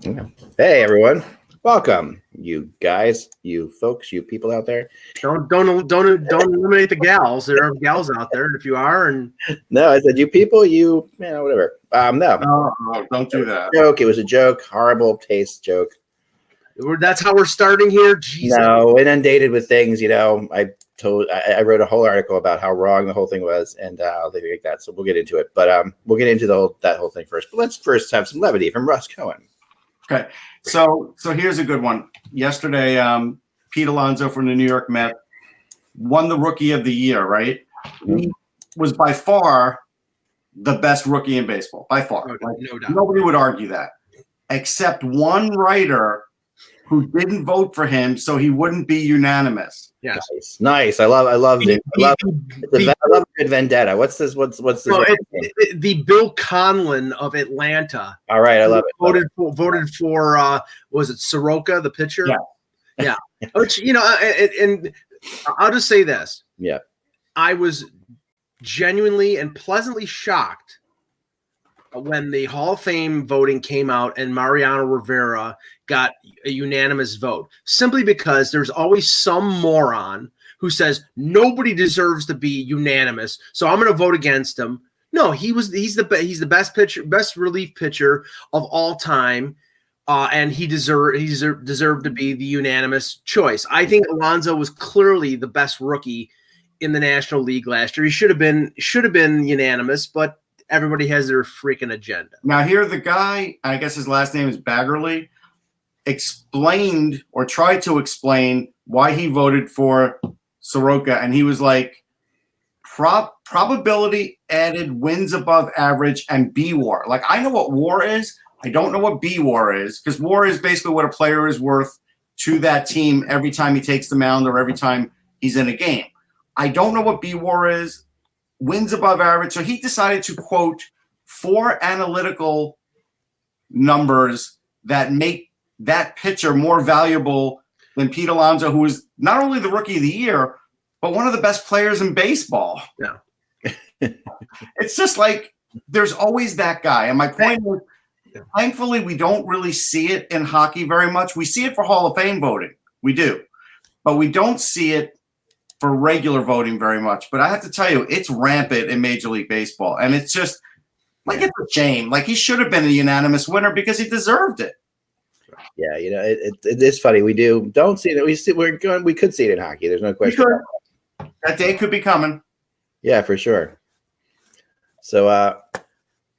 Yeah. Hey, everyone. Welcome, you guys, you folks, you people out there. Don't eliminate the gals. There are gals out there, and if you are, and no, I said you people, whatever. No, don't do that. Joke. It was a joke. Horrible taste joke. That's how we're starting here. Jesus. No, inundated with things. I wrote a whole article about how wrong the whole thing was, and I'll leave it like that. So we'll get into it, but we'll get into that whole thing first. But let's first have some levity from Russ Cohen. Okay, so here's a good one. Yesterday, Pete Alonso from the New York Mets won the Rookie of the Year. Right, he was by far the best rookie in baseball, by far. No doubt. Nobody would argue that, except one writer who didn't vote for him, so he wouldn't be unanimous. Yes. Nice. I love it. I love a good vendetta. What's this? What's this? The Bill Conlon of Atlanta. All right, I love it. Voted for was it Soroka, the pitcher? Yeah. Which and I'll just say this. Yeah. I was genuinely and pleasantly shocked when the Hall of Fame voting came out and Mariano Rivera got a unanimous vote, simply because there's always some moron who says nobody deserves to be unanimous, so I'm going to vote against him. No, he's the best pitcher, best relief pitcher of all time, and he deserved to be the unanimous choice. I think Alonso was clearly the best rookie in the National League last year. He should have been unanimous, but everybody has their freaking agenda. Now, here the guy, I guess his last name is Baggerly, explained or tried to explain why he voted for Soroka, and he was like, probability added, wins above average, and B-WAR. Like, I know what WAR is. I don't know what B-WAR is, because WAR is basically what a player is worth to that team every time he takes the mound or every time he's in a game. I don't know what B-WAR is. Wins above average. So he decided to quote 4 analytical numbers that make that pitcher more valuable than Pete Alonso, who is not only the Rookie of the Year, but one of the best players in baseball. Yeah. It's just like there's always that guy. And my point is, thankfully, we don't really see it in hockey very much. We see it for Hall of Fame voting. We do. But we don't see it for regular voting very much. But I have to tell you, it's rampant in Major League Baseball. And it's just like, it's a shame. Like, he should have been a unanimous winner because he deserved it. Yeah, it is funny. We don't see it. We could see it in hockey. There's no question. That day could be coming. Yeah, for sure. So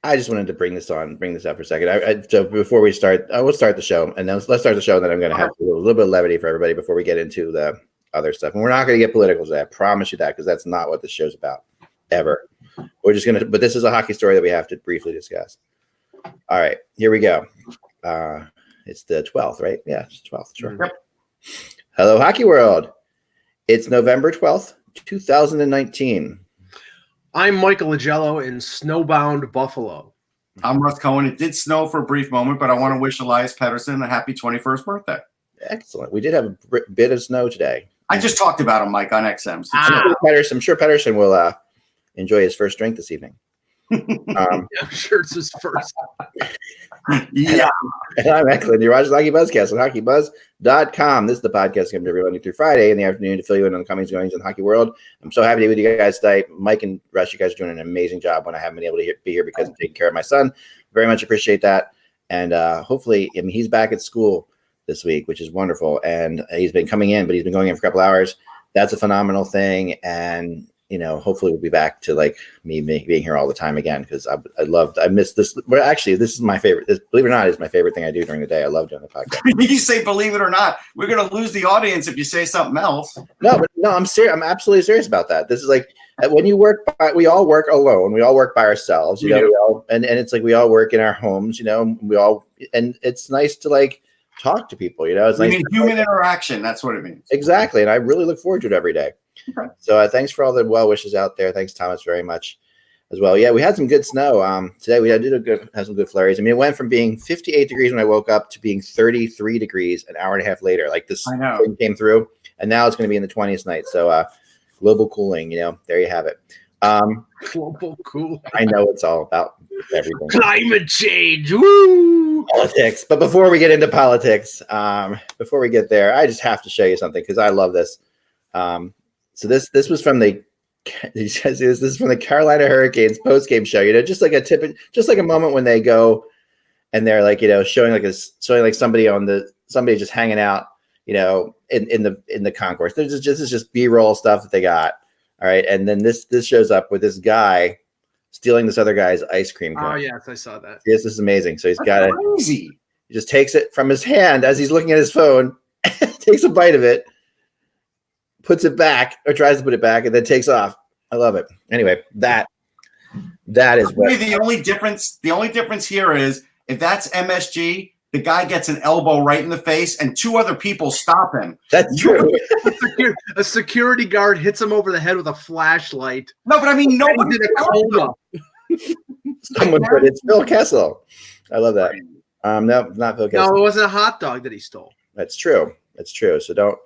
I just wanted to bring this up for a second. So before we start, we'll start the show, and then let's start the show. And then I'm going to have a little bit of levity for everybody before we get into the other stuff. And we're not going to get political today. I promise you that, because that's not what this show's about ever. We're just but this is a hockey story that we have to briefly discuss. All right, here we go. It's the 12th, right? Yeah, it's the 12th. Sure. Yep. Hello, Hockey World. It's November 12th, 2019. I'm Michael Agello in snowbound Buffalo. I'm Russ Cohen. It did snow for a brief moment, but I want to wish Elias Pettersson a happy 21st birthday. Excellent. We did have a bit of snow today. I just talked about him, Mike, on XM. I'm sure Pettersson will enjoy his first drink this evening. I'm sure it's his first. Yeah. And I'm excellent. You're watching HockeyBuzzcast on HockeyBuzz.com. This is the podcast coming to every Monday through Friday in the afternoon to fill you in on the comings and goings in the hockey world. I'm so happy to be with you guys today. Mike and Russ, you guys are doing an amazing job when I haven't been able to be here because I'm taking care of my son. Very much appreciate that. And hopefully, he's back at school this week, which is wonderful. And he's been coming in, but he's been going in for a couple hours. That's a phenomenal thing. And hopefully we'll be back to like me being here all the time again, because I missed this. Well, actually, this is my favorite. Believe it or not, is my favorite thing I do during the day. I love doing the podcast. You say believe it or not, we're going to lose the audience if you say something else. No, I'm serious. I'm absolutely serious about that. This is like when you work. We all work alone. We all work by ourselves. And it's like we all work in our homes. And it's nice to like talk to people. It's nice. Human interaction. That's what it means. Exactly, and I really look forward to it every day. Okay. So thanks for all the well wishes out there. Thanks, Thomas, very much as well. Yeah, we had some good snow today. We had some good flurries. I mean, it went from being 58 degrees when I woke up to being 33 degrees an hour and a half later. Like this thing came through, and now it's going to be in the 20s tonight. So global cooling, there you have it. Global cooling. I know it's all about everything. Climate change. Woo! Politics. But before we get into politics, before we get there, I just have to show you something because I love this. So this was from the this is from the Carolina Hurricanes post-game show. You know, just like a moment when they go and they're like, you know, showing like somebody just hanging out, you know, in the concourse. This is just B-roll stuff that they got. All right, and then this shows up with this guy stealing this other guy's ice cream cone. Oh yes, I saw that. Yes, this is amazing. So That's crazy. He just takes it from his hand as he's looking at his phone, takes a bite of it, puts it back or tries to put it back, and then takes off. I love it. Anyway, that is what the only difference here is if that's MSG, the guy gets an elbow right in the face, and two other people stop him. That's true. A security guard hits him over the head with a flashlight. No, but I mean, nobody did a coma. Someone put it's Phil Kessel. I love that. No, not Phil Kessel. No, it wasn't a hot dog that he stole. That's true. That's true. So don't.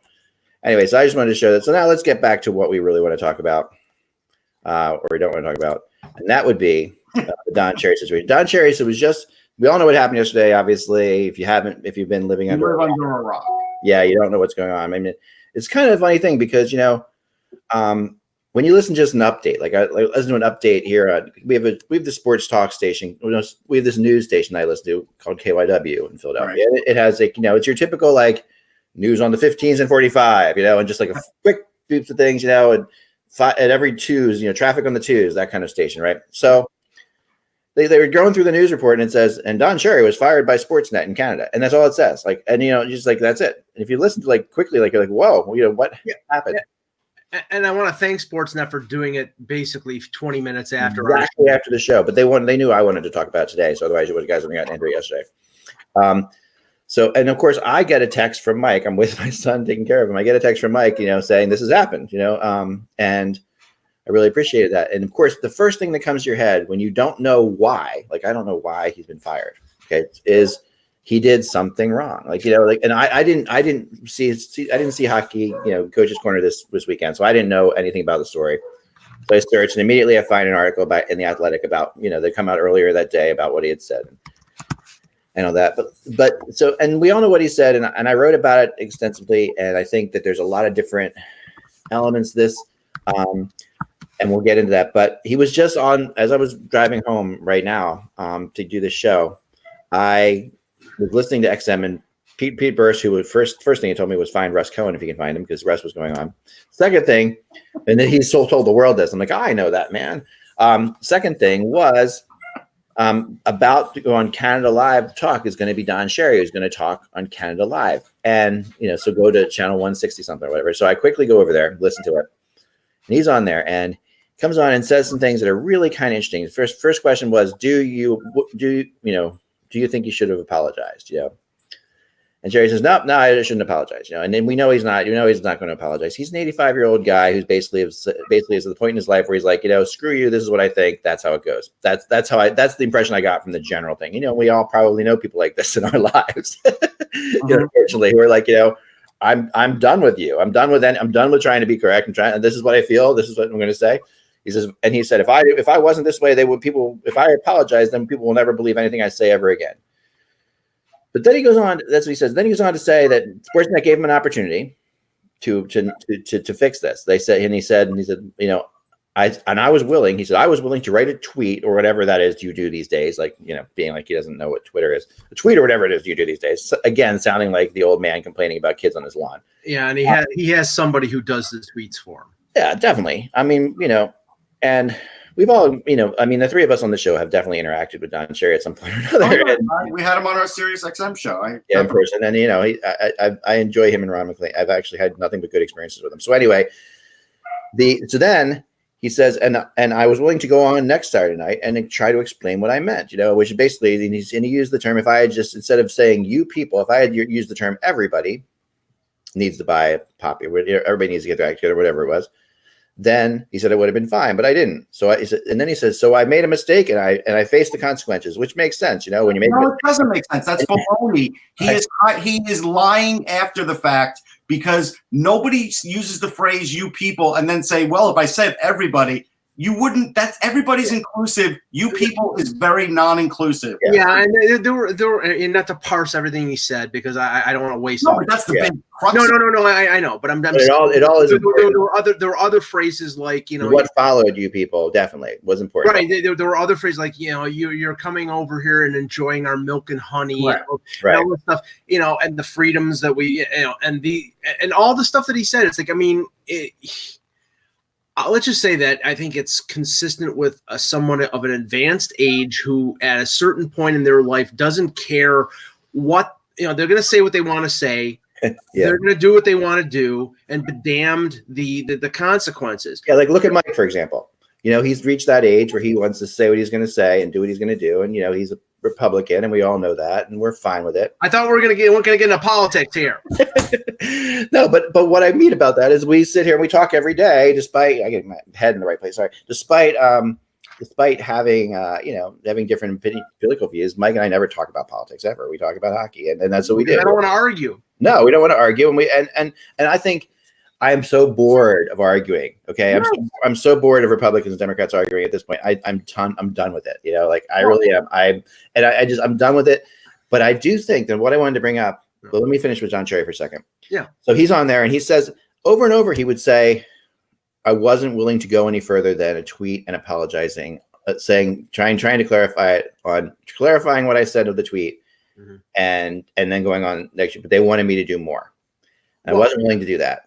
Anyways, I just wanted to show that. So now let's get back to what we really want to talk about, or we don't want to talk about, and that would be the Don Cherry situation. Don Cherry, so it was just. We all know what happened yesterday. Obviously, if you've been living under a rock, yeah, you don't know what's going on. I mean, it's kind of a funny thing because you know, when you listen to just an update, like I listen to an update here. We have the sports talk station. We have this news station I listen to called KYW in Philadelphia. Right. It has like, you know, it's your typical like news on the 15s and 45, you know, and just like a quick beeps of things, you know, and at every twos, you know, traffic on the twos, that kind of station, right? So. They were going through the news report and it says, and Don Cherry was fired by Sportsnet in Canada. And that's all it says. Like, and you know, just like, that's it. And if you listen to like quickly, like, you're like, whoa, you know, what happened? Yeah. And I want to thank Sportsnet for doing it basically 20 minutes after. Exactly after the show. But they knew I wanted to talk about it today. So otherwise you guys would have gotten into it yesterday. So, and of course I get a text from Mike. I'm with my son taking care of him. I get a text from Mike, you know, saying this has happened, you know, and I really appreciated that. And of course, the first thing that comes to your head when you don't know why, like I don't know why he's been fired, okay, is he did something wrong. Like, you know, like, and I didn't see hockey, you know, Coach's Corner this weekend, so I didn't know anything about the story. So I searched, and immediately I find an article in the Athletic about, you know, they come out earlier that day about what he had said and all that. But so, and we all know what he said, and I wrote about it extensively, and I think that there's a lot of different elements to this. And we'll get into that. But he was just on, as I was driving home right now to do this show, I was listening to XM, and Pete Burst, who was first thing he told me was find Russ Cohen if he can find him, because Russ was going on. Second thing, and then he told the world this. I'm like, I know that, man. Second thing was about to go on Canada Live talk is going to be Don Cherry, who's going to talk on Canada Live. And, you know, so go to channel 160 something or whatever. So I quickly go over there, listen to it. And he's on there and comes on and says some things that are really kind of interesting. First question was, do you think you should have apologized? You know, and Jerry says, no, I shouldn't apologize. You know, and then we know he's not. You know, he's not going to apologize. He's an 85-year-old guy who's basically is at the point in his life where he's like, you know, screw you. This is what I think. That's how it goes. That's the impression I got from the general thing. You know, we all probably know people like this in our lives. You know, unfortunately, who are like, you know, I'm done with you. I'm done with trying to be correct. And this is what I feel. This is what I'm going to say. He says, and he said, if I wasn't this way, if I apologize, then people will never believe anything I say ever again. But then he goes on, that's what he says. Then he goes on to say that Sportsnet gave him an opportunity to fix this. He said, you know, I was willing, he said, I was willing to write a tweet or whatever that is you do these days. Like, you know, being like, he doesn't know what Twitter is, a tweet or whatever it is you do these days. So, again, sounding like the old man complaining about kids on his lawn. Yeah. And he has somebody who does the tweets for him. Yeah, definitely. I mean, you know, and we've all, you know, I mean, the three of us on the show have definitely interacted with Don Cherry at some point or another. We had him on our Sirius XM show. In person. And, you know, I enjoy him and Ron McLean. I've actually had nothing but good experiences with him. So anyway, so then he says, and I was willing to go on next Saturday night and try to explain what I meant, you know, which basically, and he used the term, if I had just, instead of saying you people, if I had used the term everybody needs to buy a poppy, everybody needs to get their act together, whatever it was, then he said it would have been fine, but I didn't. And then he says, so I made a mistake and I faced the consequences, which makes sense, you know, when you make. No, it doesn't make sense. That's baloney. He is lying after the fact because nobody uses the phrase "you people" and then say, well, if I said everybody, you wouldn't. That's everybody's inclusive. You people is very non-inclusive. Yeah, and there were, and not to parse everything he said because I don't want to waste. No, but that's the big crux. No. I know, but I'm but it all is important. There were other phrases like what followed you people definitely was important. Right. There were other phrases like you're coming over here and enjoying our milk and honey, right. And all this stuff, and the freedoms that we and all the stuff that he said. It's like, I mean, let's just say that I think it's consistent with someone of an advanced age who at a certain point in their life doesn't care what, they're going to say what they want to say. They're going to do what they want to do and be damned the consequences. Yeah. Like look at Mike, for example, he's reached that age where he wants to say what he's going to say and do what he's going to do. And, he's a Republican and we all know that and we're fine with it. I thought we're going to get into politics here. No, but what I mean about that is we sit here and we talk every day, despite I get my head in the right place. Sorry. Despite having, having different political views, Mike and I never talk about politics ever. We talk about hockey and that's what we do. I don't want to argue. No, we don't want to argue. And I think I am so bored of arguing. Okay. I'm so bored of Republicans and Democrats arguing at this point. I'm done with it. I really am. I'm done with it. But I do think that what I wanted to bring up, well, let me finish with Don Cherry for a second. Yeah. So he's on there and he says over and over, he would say, I wasn't willing to go any further than a tweet and apologizing, trying to clarify it on clarifying what I said of the tweet and then going on next year, but they wanted me to do more. And I wasn't willing to do that.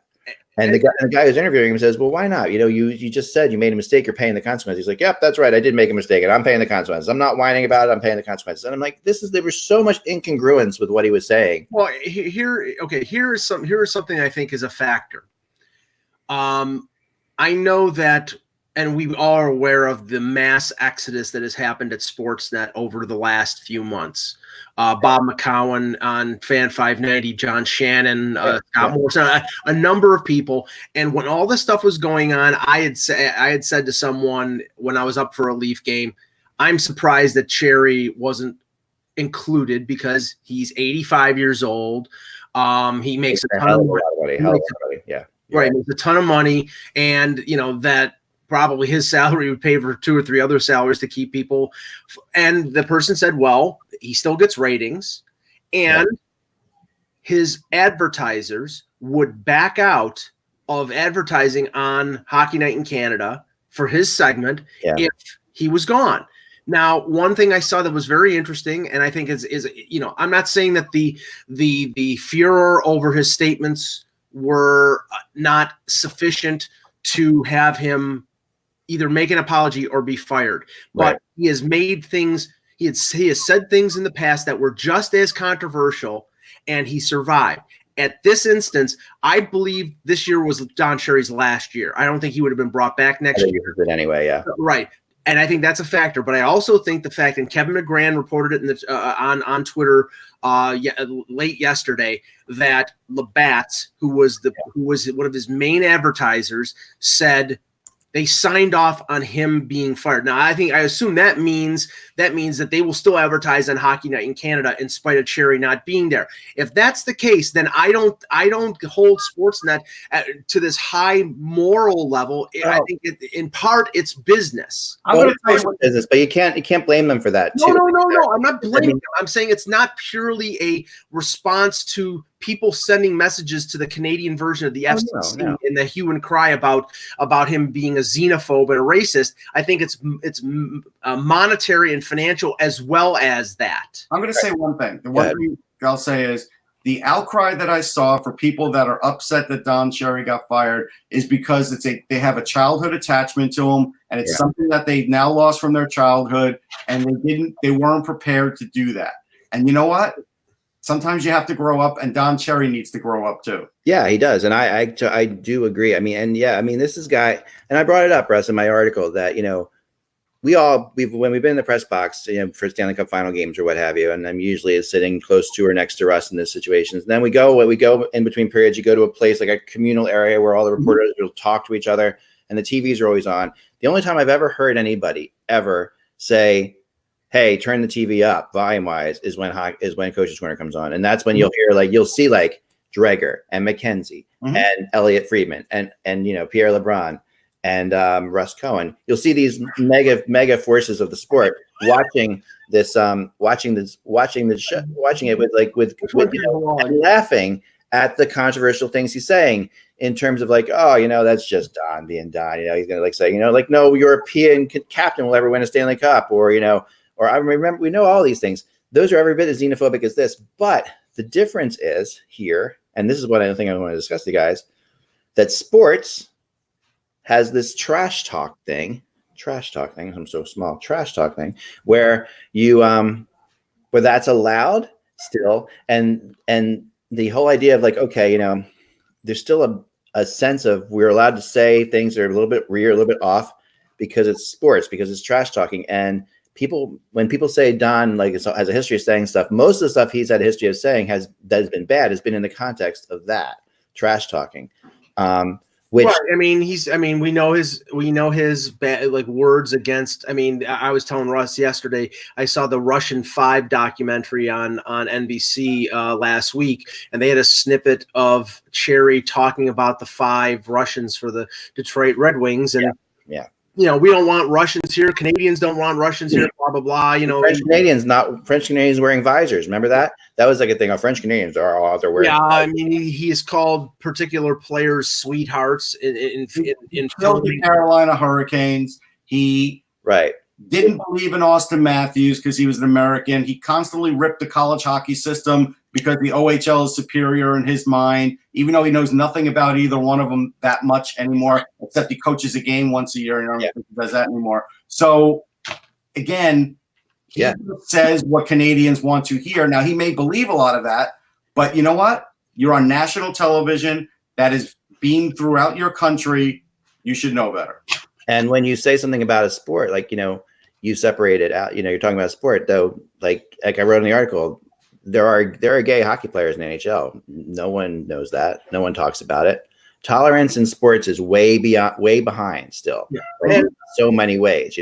And the guy who's interviewing him says, well, why not? You just said you made a mistake. You're paying the consequences. He's like, yep, that's right. I did make a mistake and I'm paying the consequences. I'm not whining about it. I'm paying the consequences. And I'm like, there was so much incongruence with what he was saying. Well, here is something I think is a factor. I know that, and we all are aware of the mass exodus that has happened at Sportsnet over the last few months. Bob McCowan on Fan 590, John Shannon, Scott Morrison, a number of people. And when all this stuff was going on, I had said to someone when I was up for a Leaf game, I'm surprised that Cherry wasn't included because he's 85 years old. He makes a ton of money. Yeah. Right. Makes a ton of money. And, that probably his salary would pay for 2 or 3 other salaries to keep people. And the person said, well, he still gets ratings and his advertisers would back out of advertising on Hockey Night in Canada for his segment if he was gone. Now, one thing I saw that was very interesting, and I think is I'm not saying that the furor over his statements were not sufficient to have him either make an apology or be fired. But he has made things, he has said things in the past that were just as controversial, and he survived. At this instance, I believe this year was Don Cherry's last year. I don't think he would have been brought back next year. Anyway, yeah. Right. And I think that's a factor. But I also think the fact, and Kevin McGran reported it in on Twitter late yesterday, that Labatt's, who was one of his main advertisers, said they signed off on him being fired. Now, I assume that means that they will still advertise on Hockey Night in Canada in spite of Cherry not being there. If that's the case, then I don't hold Sportsnet to this high moral level. I think in part it's business. I'm going to say business, but you can't blame them for that. No. I'm not blaming them. I'm saying it's not purely a response to people sending messages to the Canadian version of the FCC in the hue and cry about him being a xenophobe and a racist. I think it's monetary and financial as well as that. I'm going to say one thing. The one thing I'll say is the outcry that I saw for people that are upset that Don Cherry got fired is because they have a childhood attachment to him, and it's something that they've now lost from their childhood, and they weren't prepared to do that. And you know what? Sometimes you have to grow up, and Don Cherry needs to grow up too. Yeah, he does, and I do agree. This is guy, and I brought it up, Russ, in my article that when we've been in the press box, for Stanley Cup final games or what have you, and I'm usually sitting close to or next to Russ in these situations. And then we go in between periods. You go to a place like a communal area where all the reporters will talk to each other, and the TVs are always on. The only time I've ever heard anybody ever say, hey, turn the TV up volume-wise is when Coach's Corner comes on. And that's when you'll hear, you'll see Dreger and McKenzie and Elliot Friedman and Pierre LeBrun and Russ Cohen. You'll see these mega forces of the sport watching this, watching it with and laughing at the controversial things he's saying in terms of like, oh, that's just Don being Don. He's gonna like say, like no European captain will ever win a Stanley Cup, or or I remember, we know all these things. Those are every bit as xenophobic as this, but the difference is here, and this is what I think I want to discuss with you guys, that sports has this trash talk thing. I'm so small. Trash talk thing where you where that's allowed still, and the whole idea of like, okay, there's still a sense of we're allowed to say things that are a little bit weird, a little bit off, because it's sports, because it's trash talking. And when people say Don like has a history of saying stuff, most of the stuff he's had a history of saying that has been bad has been in the context of that trash talking. Which, right. We know his bad, like, words against. I was telling Russ yesterday, I saw the Russian 5 documentary on NBC last week, and they had a snippet of Cherry talking about the 5 Russians for the Detroit Red Wings, and we don't want Russians here. Canadians don't want Russians here. Blah blah blah. French Canadians wearing visors. Remember that? That was like a thing. French Canadians are all out there wearing. Yeah, he has called particular players sweethearts in the Carolina Hurricanes. He didn't believe in Austin Matthews because he was an American. He constantly ripped the college hockey system because the OHL is superior in his mind, even though he knows nothing about either one of them that much anymore, except he coaches a game once a year, and I don't think he does that anymore. So, again, he says what Canadians want to hear. Now, he may believe a lot of that, but you know what? You're on national television that is beamed throughout your country. You should know better. And when you say something about a sport, like, you separate it out, you're talking about a sport, though, like I wrote in the article, there are gay hockey players in the NHL. No one knows that. No one talks about it. Tolerance in sports is way behind still. In so many ways,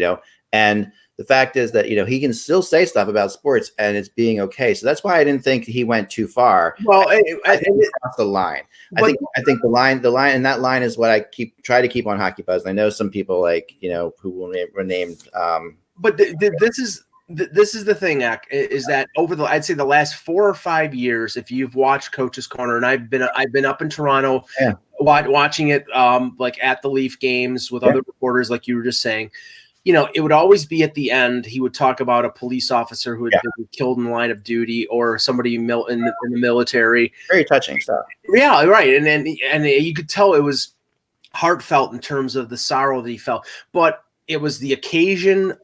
And the fact is that he can still say stuff about sports and it's being okay. So that's why I didn't think he went too far. Well, I think he crossed the line. I think the line, and that line is what I try to keep on Hockey Buzz. I know some people who were named. But this is the thing, Ak, is that I'd say the last 4 or 5 years, if you've watched Coach's Corner, and I've been up in Toronto watching it like at the Leaf games with other reporters, like you were just saying, it would always be at the end. He would talk about a police officer who had been killed in the line of duty, or somebody in the military. Very touching stuff. Yeah, right. And you could tell it was heartfelt in terms of the sorrow that he felt, but it was the occasion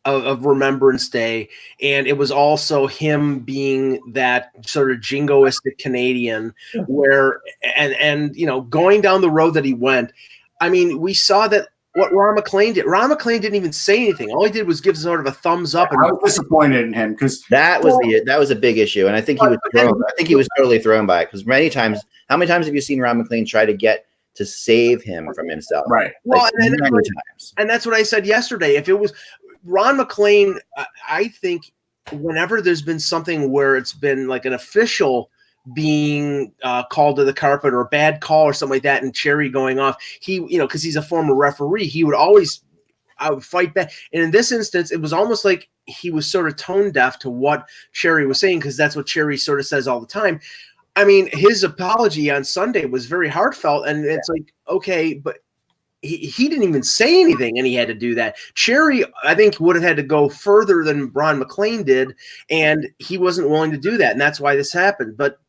of Remembrance Day, and it was also him being that sort of jingoistic Canadian where and going down the road that he went. We saw that what Ron MacLean did. Ron MacLean didn't even say anything. All he did was give sort of a thumbs up. And I was disappointed in him because that was a big issue, and I think he was totally thrown by it, because how many times have you seen Ron MacLean try to get to save him from himself? Right. Well, and that's what I said yesterday. If it was Ron MacLean, I think whenever there's been something where it's been like an official being called to the carpet or a bad call or something like that, and Cherry going off, he, because he's a former referee, he would always fight back. And in this instance, it was almost like he was sort of tone deaf to what Cherry was saying, because that's what Cherry sort of says all the time. His apology on Sunday was very heartfelt, and it's like, okay, but he didn't even say anything, and he had to do that. Cherry, I think, would have had to go further than Ron MacLean did, and he wasn't willing to do that, and that's why this happened. But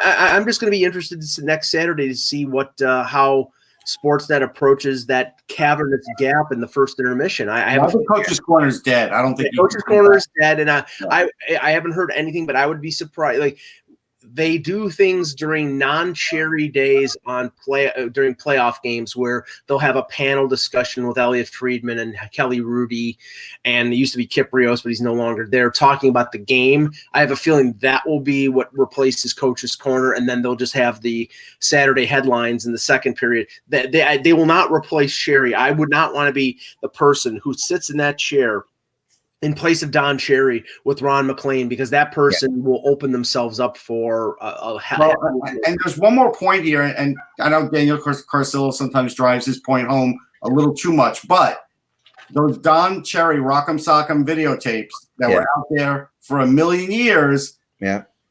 I'm just going to be interested next Saturday to see what how Sportsnet approaches that cavernous gap in the first intermission. I think Coach's Corner is dead. I don't think Coach's Corner is dead, and I haven't heard anything, but I would be surprised. Like, they do things during non-Cherry days during playoff games where they'll have a panel discussion with Elliot Friedman and Kelly Rudy, and it used to be Kip Rios, but he's no longer there, talking about the game. I have a feeling that will be what replaces Coach's Corner, and then they'll just have the Saturday headlines in the second period. They will not replace Cherry. I would not want to be the person who sits in that chair in place of Don Cherry with Ron MacLean, because that person will open themselves up for and there's one more point here, and I know Daniel Carcillo sometimes drives his point home a little too much. But those Don Cherry Rock'em Sock'em videotapes that were out there for a million years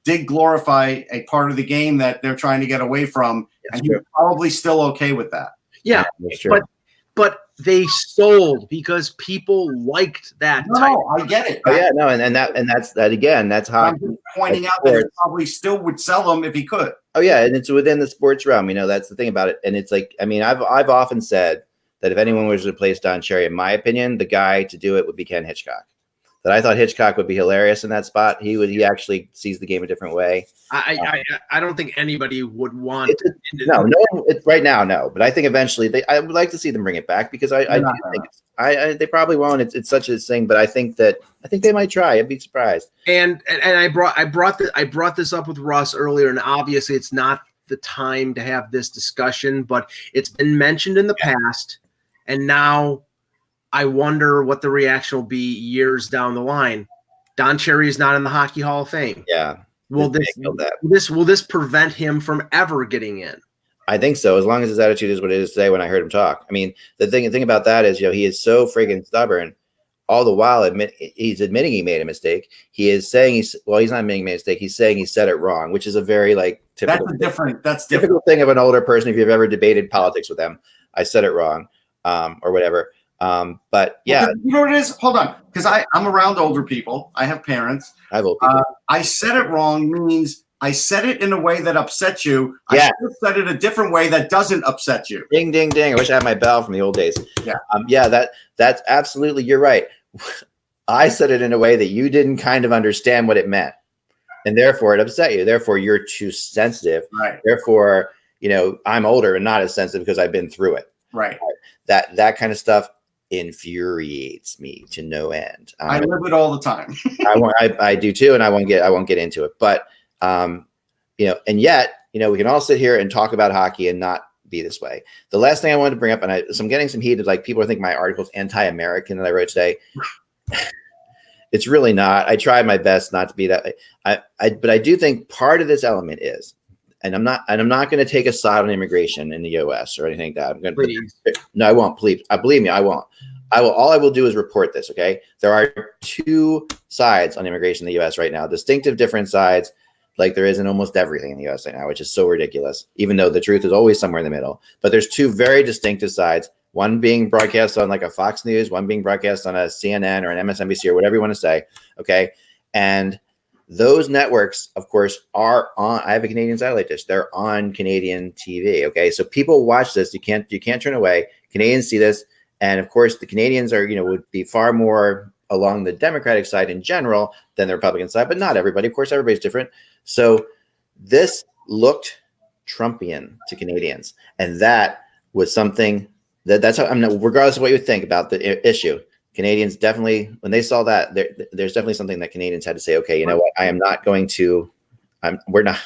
did glorify a part of the game that they're trying to get away from. That's and you're probably still okay with that. Yeah, that's true. But they sold because people liked that. I get it. Oh yeah, no, and that's again. That's how I'm just pointing out that he probably still would sell them if he could. Oh yeah, and it's within the sports realm. That's the thing about it. And it's like, I mean, I've often said that if anyone was to replace Don Cherry, in my opinion, the guy to do it would be Ken Hitchcock. That I thought Hitchcock would be hilarious in that spot. He actually sees the game a different way. I don't think anybody would want. Right now, no. But I think eventually I would like to see them bring it back because I do think they probably won't. It's such a thing, but I think they might try. I'd be surprised. And I brought this up with Russ earlier, and obviously it's not the time to have this discussion, but it's been mentioned in the past, and now I wonder what the reaction will be years down the line. Don Cherry is not in the Hockey Hall of Fame. Yeah. Will this prevent him from ever getting in? I think so, as long as his attitude is what it is today when I heard him talk. I mean, the thing about that is, he is so friggin' stubborn. All the while, he's admitting he made a mistake. He is saying he's not admitting he made a mistake. He's saying he said it wrong, which is a very typical. That's typical thing of an older person. If you've ever debated politics with them, I said it wrong, or whatever. But yeah, you know what it is? Hold on, because I'm around older people. I have parents. I have old people. I said it wrong means I said it in a way that upsets you. Yeah. I should have said it a different way that doesn't upset you. Ding, ding, ding. I wish I had my bell from the old days. Yeah. That's absolutely, you're right. I said it in a way that you didn't kind of understand what it meant. And therefore it upset you. Therefore you're too sensitive. Right. Therefore, I'm older and not as sensitive because I've been through it. Right. That kind of stuff infuriates me to no end. I live it all the time. I do too, and I won't get into it. But and yet, we can all sit here and talk about hockey and not be this way. The last thing I wanted to bring up, so I'm getting some heat. People think my article's anti-American that I wrote today. It's really not. I tried my best not to be that. But I do think part of this element is, and I'm not going to take a side on immigration in the U.S. or anything like that. No, I won't. Please, believe me, I won't. All I will do is report this. Okay, there are two sides on immigration in the U.S. right now, distinctive, different sides, like there is in almost everything in the U.S. right now, which is so ridiculous. Even though the truth is always somewhere in the middle, but there's two very distinctive sides. One being broadcast on like a Fox News, one being broadcast on a CNN or an MSNBC or whatever you want to say. Okay, and those networks, of course, are on. I have a Canadian satellite dish. They're on Canadian TV. Okay, so people watch this. You can't turn away. Canadians see this, and of course, the Canadians are would be far more along the Democratic side in general than the Republican side, but not everybody. Of course, everybody's different. So this looked Trumpian to Canadians, and that was something that's how regardless of what you think about the issue. Canadians definitely, when they saw that, there's definitely something that Canadians had to say. Okay, you know what? I am not going to. We're not.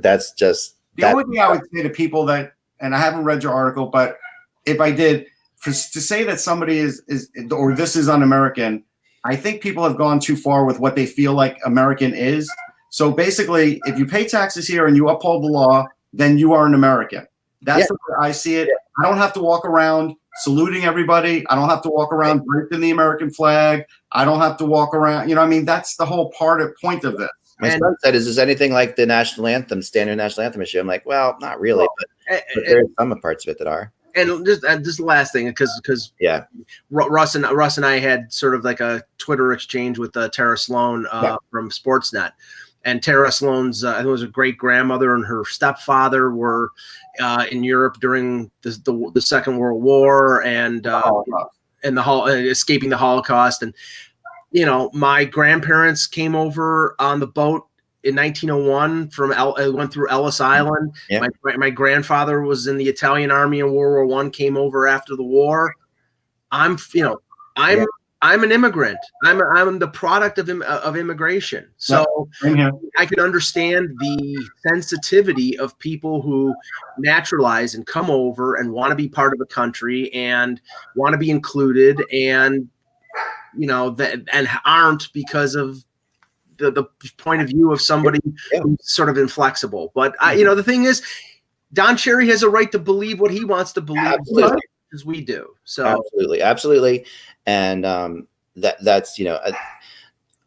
That's just the only thing I would say to people that, and I haven't read your article, but if I did, to say that somebody is or this is un-American, I think people have gone too far with what they feel like American is. So basically, if you pay taxes here and you uphold the law, then you are an American. That's the way I see it. Yeah. I don't have to walk around saluting everybody. I don't have to walk around draped in the American flag. I don't have to walk around. That's the whole point of this. My son said, "Is this anything like the national anthem, standard national anthem issue?" I'm like, well, not really, but there's some parts of it that are. And just the last thing, because Russ and I had sort of like a Twitter exchange with Tara Sloan from Sportsnet. And Tara Sloan's, I think it was a great grandmother and her stepfather were in Europe during the Second World War and escaping the Holocaust. And my grandparents came over on the boat in 1901 went through Ellis Island. Yeah. My grandfather was in the Italian army in World War I. Came over after the war. I'm an immigrant. I'm the product of immigration. So I can understand the sensitivity of people who naturalize and come over and want to be part of the country and want to be included and and aren't because of the point of view of somebody who's sort of inflexible. But the thing is, Don Cherry has a right to believe what he wants to believe. as we do. So absolutely. And that's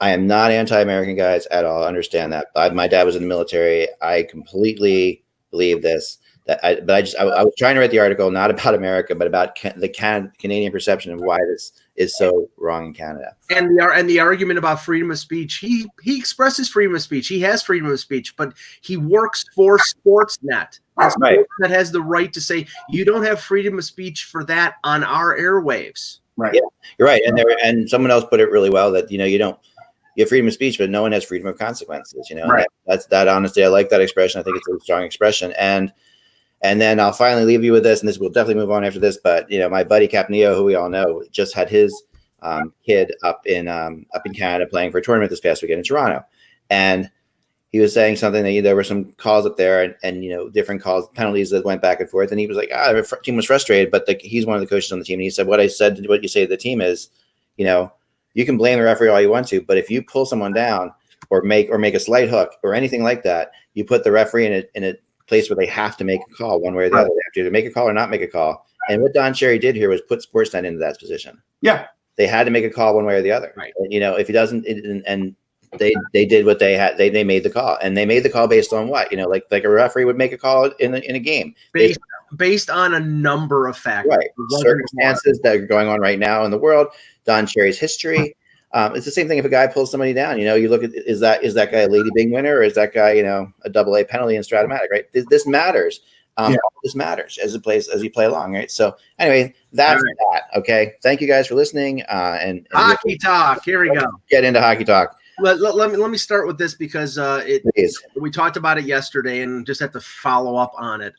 I am not anti-American, guys, at all. I understand that. My dad was in the military. I completely believe this. I was trying to write the article not about America, but about the Canadian perception of why this is so wrong in Canada. And the argument about freedom of speech, he expresses freedom of speech. He has freedom of speech, but he works for Sportsnet. And Sportsnet has the right to say you don't have freedom of speech for that on our airwaves. Right. Yeah, you're right. And someone else put it really well that you have freedom of speech, but no one has freedom of consequences. Right. That's honestly, I like that expression. I think it's a strong expression. And then I'll finally leave you with this, and this will definitely move on after this. But my buddy Cap Neo, who we all know, just had his kid up in Canada playing for a tournament this past weekend in Toronto, and he was saying something that there were some calls up there, and different calls, penalties that went back and forth, and he was like, the team was frustrated, but he's one of the coaches on the team, and he said, what you say to the team is, you can blame the referee all you want to, but if you pull someone down or make a slight hook or anything like that, you put the referee in a place where they have to make a call one way or the other. They have to either make a call or not make a call. And what Don Cherry did here was put Sportsnet into that position. Yeah. They had to make a call one way or the other. Right. And, if he doesn't, and they did what they had, they made the call, and they made the call based on what, like a referee would make a call in a game. Based on a number of factors. Right. Circumstances that are going on right now in the world, Don Cherry's history. It's the same thing if a guy pulls somebody down. You look at is that guy a Lady Bing winner, or is that guy a double A penalty in Stratomatic? Right. This matters. This matters as you play along. Right. So anyway, that's that. Okay. Thank you guys for listening. And hockey talk. Here we go. Get into hockey talk. Let me start with this because we talked about it yesterday and just have to follow up on it.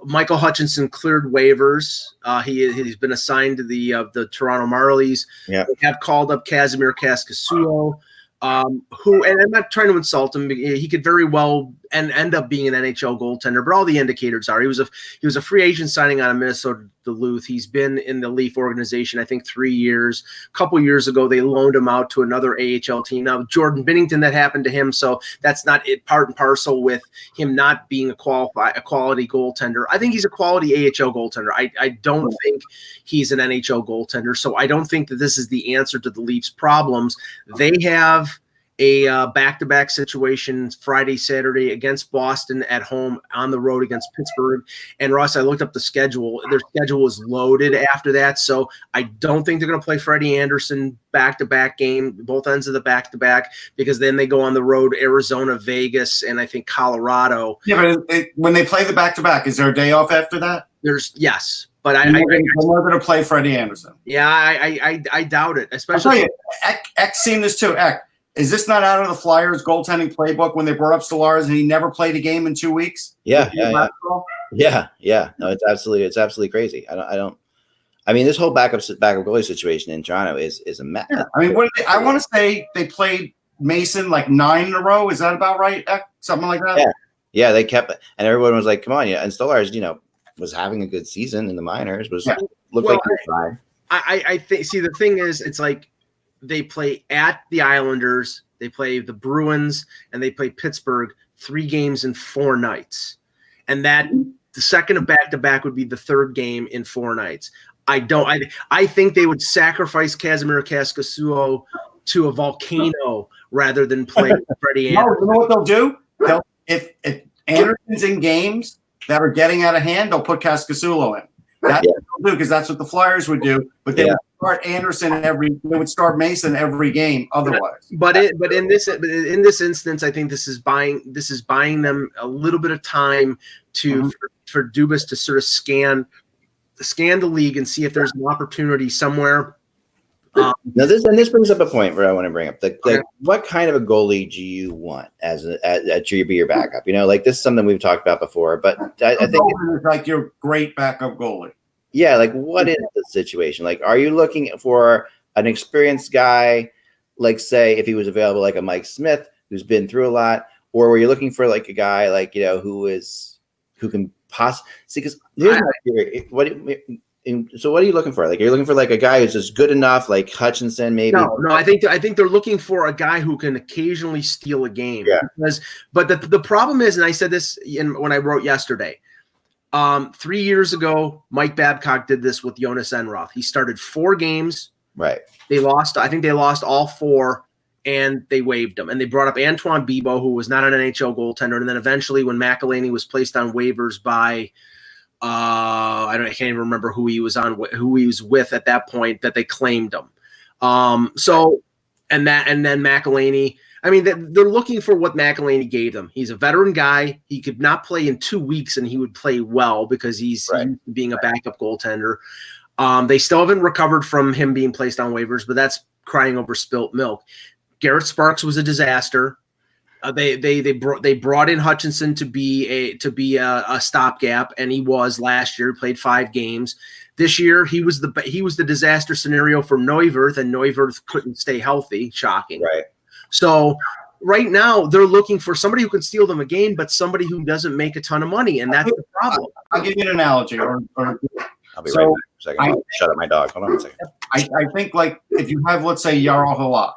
Michael Hutchinson cleared waivers. He's been assigned to the Toronto Marlies. Yeah. They have called up Casimir Kaskisuo, who, and I'm not trying to insult him. He could very well end up being an NHL goaltender, but all the indicators are he was a free agent signing out of Minnesota Duluth. He's been in the Leaf organization, I think, 3 years. A couple years ago, they loaned him out to another AHL team. Now, Jordan Binnington, that happened to him, so that's not it. Part and parcel with him not being a quality goaltender. I think he's a quality AHL goaltender. I don't think he's an NHL goaltender, so I don't think that this is the answer to the Leafs' problems. They have a back-to-back situation Friday, Saturday against Boston at home, on the road against Pittsburgh. And Ross, I looked up the schedule. Their schedule is loaded after that. So I don't think they're going to play Freddie Anderson back-to-back game, both ends of the back-to-back, because then they go on the road, Arizona, Vegas, and I think Colorado. Yeah, but when they play the back-to-back, is there a day off after that? Yes. But I'm not going to play Freddie Anderson. Yeah, I doubt it. Especially, Ek's seen this too. Ek, is this not out of the Flyers goaltending playbook when they brought up Stellaris and he never played a game in 2 weeks? Yeah. No, it's absolutely crazy. I mean, this whole backup goalie situation in Toronto is a mess. Yeah. I mean, I want to say they played Mason like 9 in a row. Is that about right? Ek? Something like that. Yeah. They kept, and everyone was like, "Come on, yeah." And Stellaris, was having a good season in the minors. Looked like he was fine. I think. See, the thing is, it's like they play at the Islanders, they play the Bruins, and they play Pittsburgh 3 games in 4 nights. And that the second of back-to-back would be the 3rd game in 4 nights. I think they would sacrifice Casimir Kaskisuo to a volcano rather than play Freddie Anderson. You know what they'll do? If Anderson's in games that are getting out of hand, they'll put Kaskisuo in. That's what they'll do, because that's what the Flyers would do. But they would start they would start Mason every game otherwise. But in this instance, I think this is buying them a little bit of time for Dubas to sort of scan the league and see if there's an opportunity somewhere. Now this brings up a point where I want to bring up what kind of a goalie do you want as to be your backup? Like this is something we've talked about before, but I think it's like your great backup goalie. Yeah, like what is the situation? Like, are you looking for an experienced guy, like say if he was available, like a Mike Smith who's been through a lot, or were you looking for like a guy like who can possibly see? Because here's my theory. So what are you looking for? Like, are you looking for like a guy who's just good enough, like Hutchinson, maybe? No. I think they're looking for a guy who can occasionally steal a game. Yeah. But the problem is, and I said this when I wrote yesterday, 3 years ago, Mike Babcock did this with Jonas Enroth. He started 4 games. Right. They lost. I think they lost all 4, and they waived him. And they brought up Antoine Bibeau, who was not an NHL goaltender. And then eventually, when McElhinney was placed on waivers by I can't even remember who he was with at that point, that they claimed him. And then McElhinney. I mean, they're looking for what McElhinney gave them. He's a veteran guy. He could not play in 2 weeks, and he would play well because he's being a backup goaltender. They still haven't recovered from him being placed on waivers, but that's crying over spilt milk. Garrett Sparks was a disaster. They brought in Hutchinson to be a stopgap, and he was last year. He played 5 games. This year, he was the disaster scenario for Neuwirth, and Neuwirth couldn't stay healthy. Shocking. Right. So right now, they're looking for somebody who can steal them a game, but somebody who doesn't make a ton of money, and that's the problem. I'll give you an analogy. I'll be right back for a second. Shut up my dog. Hold on a second. I think, like, if you have, let's say, Jarl Halak,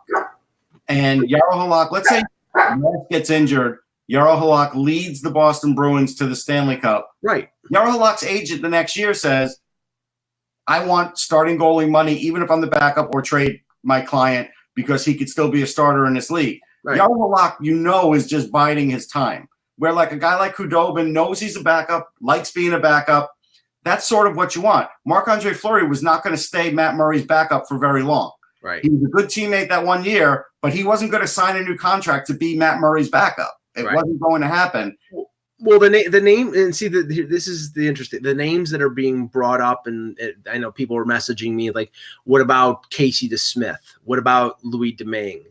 and Jarl Halak, let's say Mark gets injured, Jarl Halak leads the Boston Bruins to the Stanley Cup. Right. Jarl Halak's agent the next year says, I want starting goalie money, even if I'm the backup, or trade my client because he could still be a starter in this league. Right. Jarl Halak, is just biding his time. Where, like, a guy like Khudobin knows he's a backup, likes being a backup. That's sort of what you want. Marc-Andre Fleury was not going to stay Matt Murray's backup for very long. Right. He was a good teammate that 1 year, but he wasn't going to sign a new contract to be Matt Murray's backup. It wasn't going to happen. Well, the name, and see, this is the interesting. The names that are being brought up, and I know people are messaging me like, "What about Casey DeSmith? What about Louis Domingue?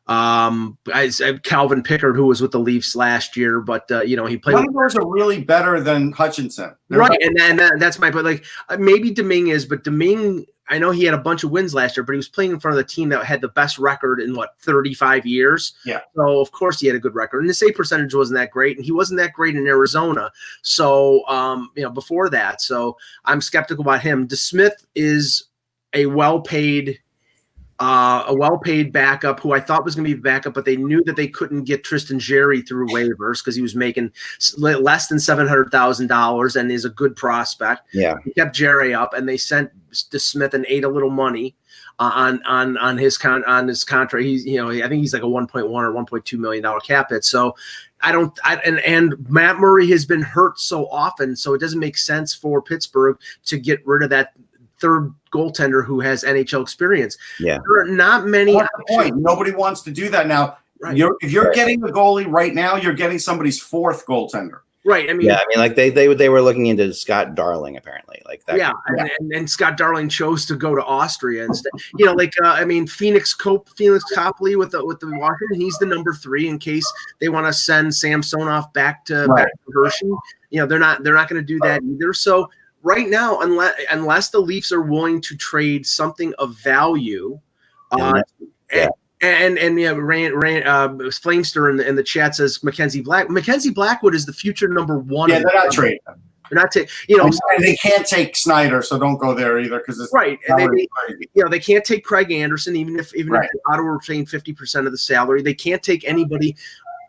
Calvin Pickard, who was with the Leafs last year, but he played. None of those are really better than Hutchinson, right? And that's my point. Like, maybe Domingue is, but Domingue, I know he had a bunch of wins last year, but he was playing in front of the team that had the best record in 35 years. Yeah. So of course he had a good record, and the save percentage wasn't that great, and he wasn't that great in Arizona. So before that, so I'm skeptical about him. DeSmith is a well-paid backup who I thought was going to be backup, but they knew that they couldn't get Tristan Jarry through waivers because he was making less than $700,000 and is a good prospect. Yeah, he kept Jarry up, and they sent DeSmith and ate a little money on his contract. He's I think he's like a 1.1 or 1.2 million dollar cap hit. So and Matt Murray has been hurt so often, so it doesn't make sense for Pittsburgh to get rid of that third goaltender who has NHL experience. Yeah, there are not many. What's the point? Nobody wants to do that now. Right. If you're getting a goalie right now, you're getting somebody's 4th goaltender. Right. I mean, like they were looking into Scott Darling apparently, like that. Yeah, and Scott Darling chose to go to Austria instead. Phoenix Copley with the Washington, he's the number 3 in case they want to send Samsonov back to Hershey. They're not going to do that either. So right now, unless the Leafs are willing to trade something of value, Flamester in the chat says Mackenzie Blackwood is the future number 1. Yeah, they're not trading. They're not taking. They can't take Snyder, so don't go there either because it's right. And they can't take Craig Anderson, even if Ottawa were paying 50% of the salary. They can't take anybody.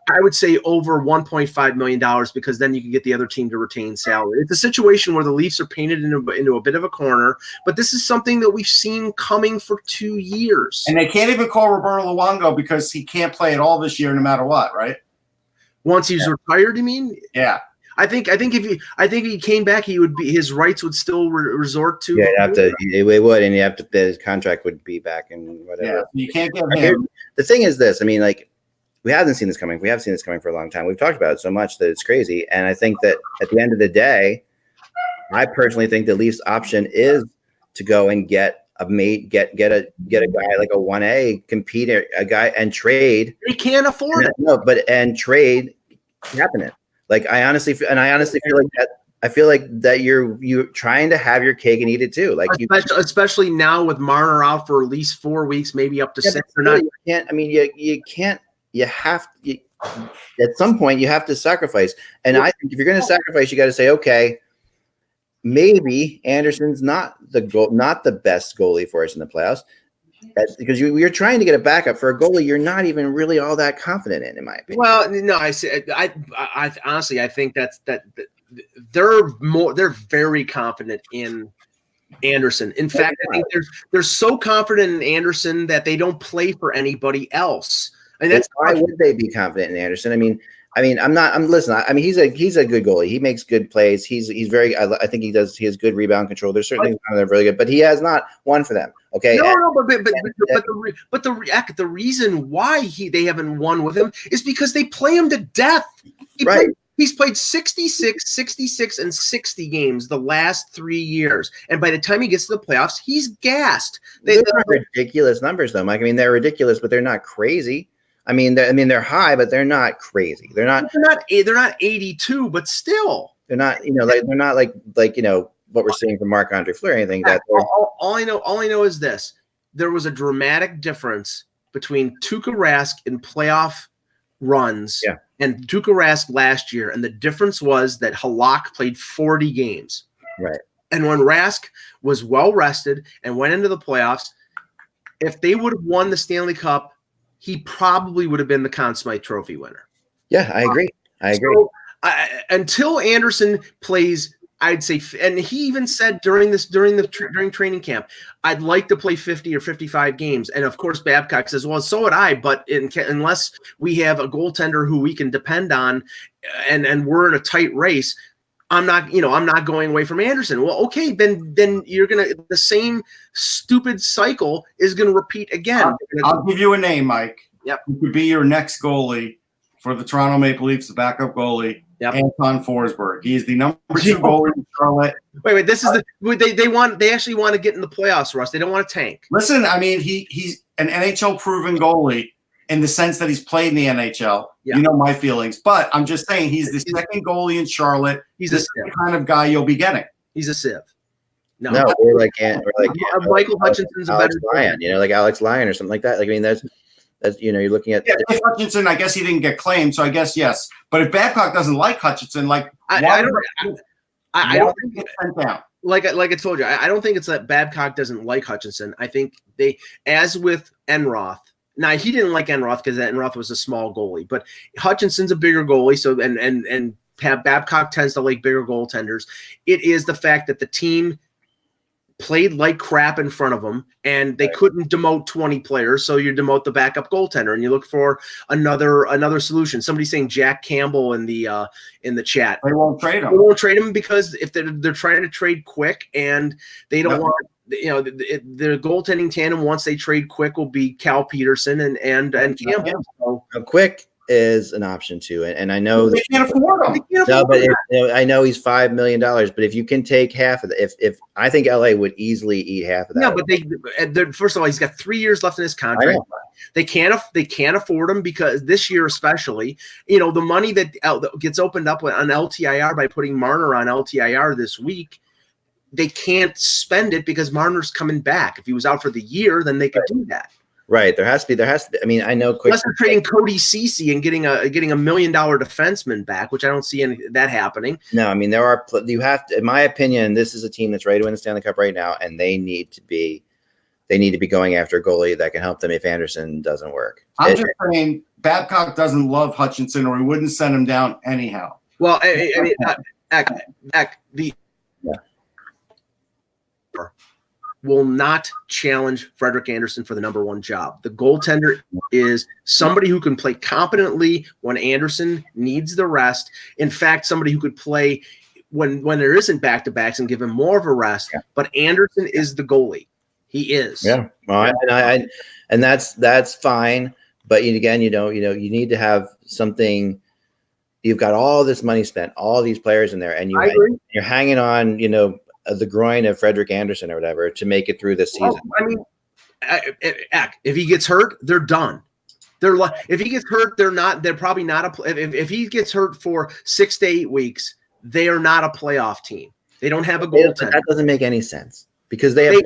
I would say over $1.5 million because then you can get the other team to retain salary. It's a situation where the Leafs are painted into a bit of a corner, but this is something that we've seen coming for 2 years. And they can't even call Roberto Luongo because he can't play at all this year, no matter what, right? Once he's retired, you mean? Yeah. I think if he came back, his rights would still resort to. Yeah, it would, and his contract would be back and whatever. Yeah, you can't get him. The thing is this. I mean, like, we haven't seen this coming. We have seen this coming for a long time. We've talked about it so much that it's crazy. And I think that at the end of the day, I personally think the Leafs option is to go and get a guy like a 1A, compete a guy and trade. They can't afford it. No, and trade Kapanen. Like I honestly feel like that. I feel like that you're trying to have your cake and eat it too. Like especially now with Marner out for at least 4 weeks, maybe up to 6 or 9. You can't. You have to, at some point you have to sacrifice. And I think if you're going to sacrifice, you got to say, okay, maybe Anderson's not the best goalie for us in the playoffs. Because you're trying to get a backup for a goalie you're not even really all that confident in my opinion. Well, no, I honestly, I think that they're very confident in Anderson. In fact, I think they're so confident in Anderson that they don't play for anybody else. And that's why would they be confident in Anderson? I mean, listen. I mean, he's a good goalie. He makes good plays. He's very. I think he has good rebound control. There's certain things that are really good, but he has not won for them. Okay. But the reason why they haven't won with him is because they play him to death. He's played 66, and 60 games the last 3 years. And by the time he gets to the playoffs, he's gassed. They're ridiculous numbers, though, Mike. I mean, they're ridiculous, but they're not crazy. I mean, they're high, but they're not crazy. They're not 82, but still. They're not, they're not like what we're seeing from Marc-Andre Fleury or anything. All I know is this. There was a dramatic difference between Tuukka Rask in playoff runs and Tuukka Rask last year, and the difference was that Halak played 40 games. Right. And when Rask was well rested and went into the playoffs, if they would have won the Stanley Cup, he probably would have been the Conn Smythe Trophy winner. Yeah, I agree. So, until Anderson plays, I'd say, and he even said during training camp, I'd like to play 50 or 55 games. And of course, Babcock says, well, so would I. But unless we have a goaltender who we can depend on, and we're in a tight race, I'm not going away from Anderson. Well, okay, then the same stupid cycle is gonna repeat again. I'll give you a name, Mike. Yep. Who could be your next goalie for the Toronto Maple Leafs, the backup goalie. Yep. Anton Forsberg. He is the number 2 goalie in Charlotte. Wait. This is they actually want to get in the playoffs, Russ. They don't want to tank. Listen, I mean, he's an NHL proven goalie in the sense that he's played in the NHL. Yeah. You know my feelings. But I'm just saying he's the second goalie in Charlotte. He's the kind of guy you'll be getting. He's a sieve. No, we're like Michael Hutchinson's a better Lyon, like Alex Lyon or something like that. Like, I mean, that's you're looking at if Hutchinson, I guess he didn't get claimed, so I guess yes. But if Babcock doesn't like Hutchinson, I don't think it's sent down. Like I told you, I don't think it's that Babcock doesn't like Hutchinson. I think as with Enroth. Now he didn't like Enroth because Enroth was a small goalie, but Hutchinson's a bigger goalie. So and Babcock tends to like bigger goaltenders. It is the fact that the team played like crap in front of them, and they couldn't demote 20 players, so you demote the backup goaltender, and you look for another solution. Somebody's saying Jack Campbell in the chat. They won't trade him. They won't trade him because if they're trying to trade quick, and they don't want their goaltending tandem once they trade quick will be Cal Peterson and Campbell. So quick is an option too, and I know they can't afford him. I know he's $5 million, but if you can take half of it, if I think LA would easily eat half of that. No, but first of all, he's got 3 years left in his contract. They can't afford him because this year, especially, the money that gets opened up on LTIR by putting Marner on LTIR this week, they can't spend it because Marner's coming back. If he was out for the year, then they could do that. Right. There has to be. I mean, I know. Unless they're trading Cody Ceci and getting $1 million defenseman back, which I don't see that happening. No, I mean you have to. In my opinion, this is a team that's ready to win the Stanley Cup right now, and they need to be going after a goalie that can help them if Anderson doesn't work. I'm just saying Babcock doesn't love Hutchinson, or he wouldn't send him down anyhow. Well, the will not challenge Frederik Andersen for the number 1 job. The goaltender is somebody who can play competently when Andersen needs the rest. In fact, somebody who could play when there isn't back-to-backs and give him more of a rest. Yeah. But Andersen is the goalie. He is. Yeah. Well, and that's fine. But again, you need to have something. You've got all this money spent, all these players in there, and you're hanging on, the groin of Frederik Andersen or whatever to make it through this season. Well, I mean, if he gets hurt, they're done. If he gets hurt, they're probably not if he gets hurt for 6 to 8 weeks, they are not a playoff team. They don't have a goaltender. That doesn't make any sense because they're 100%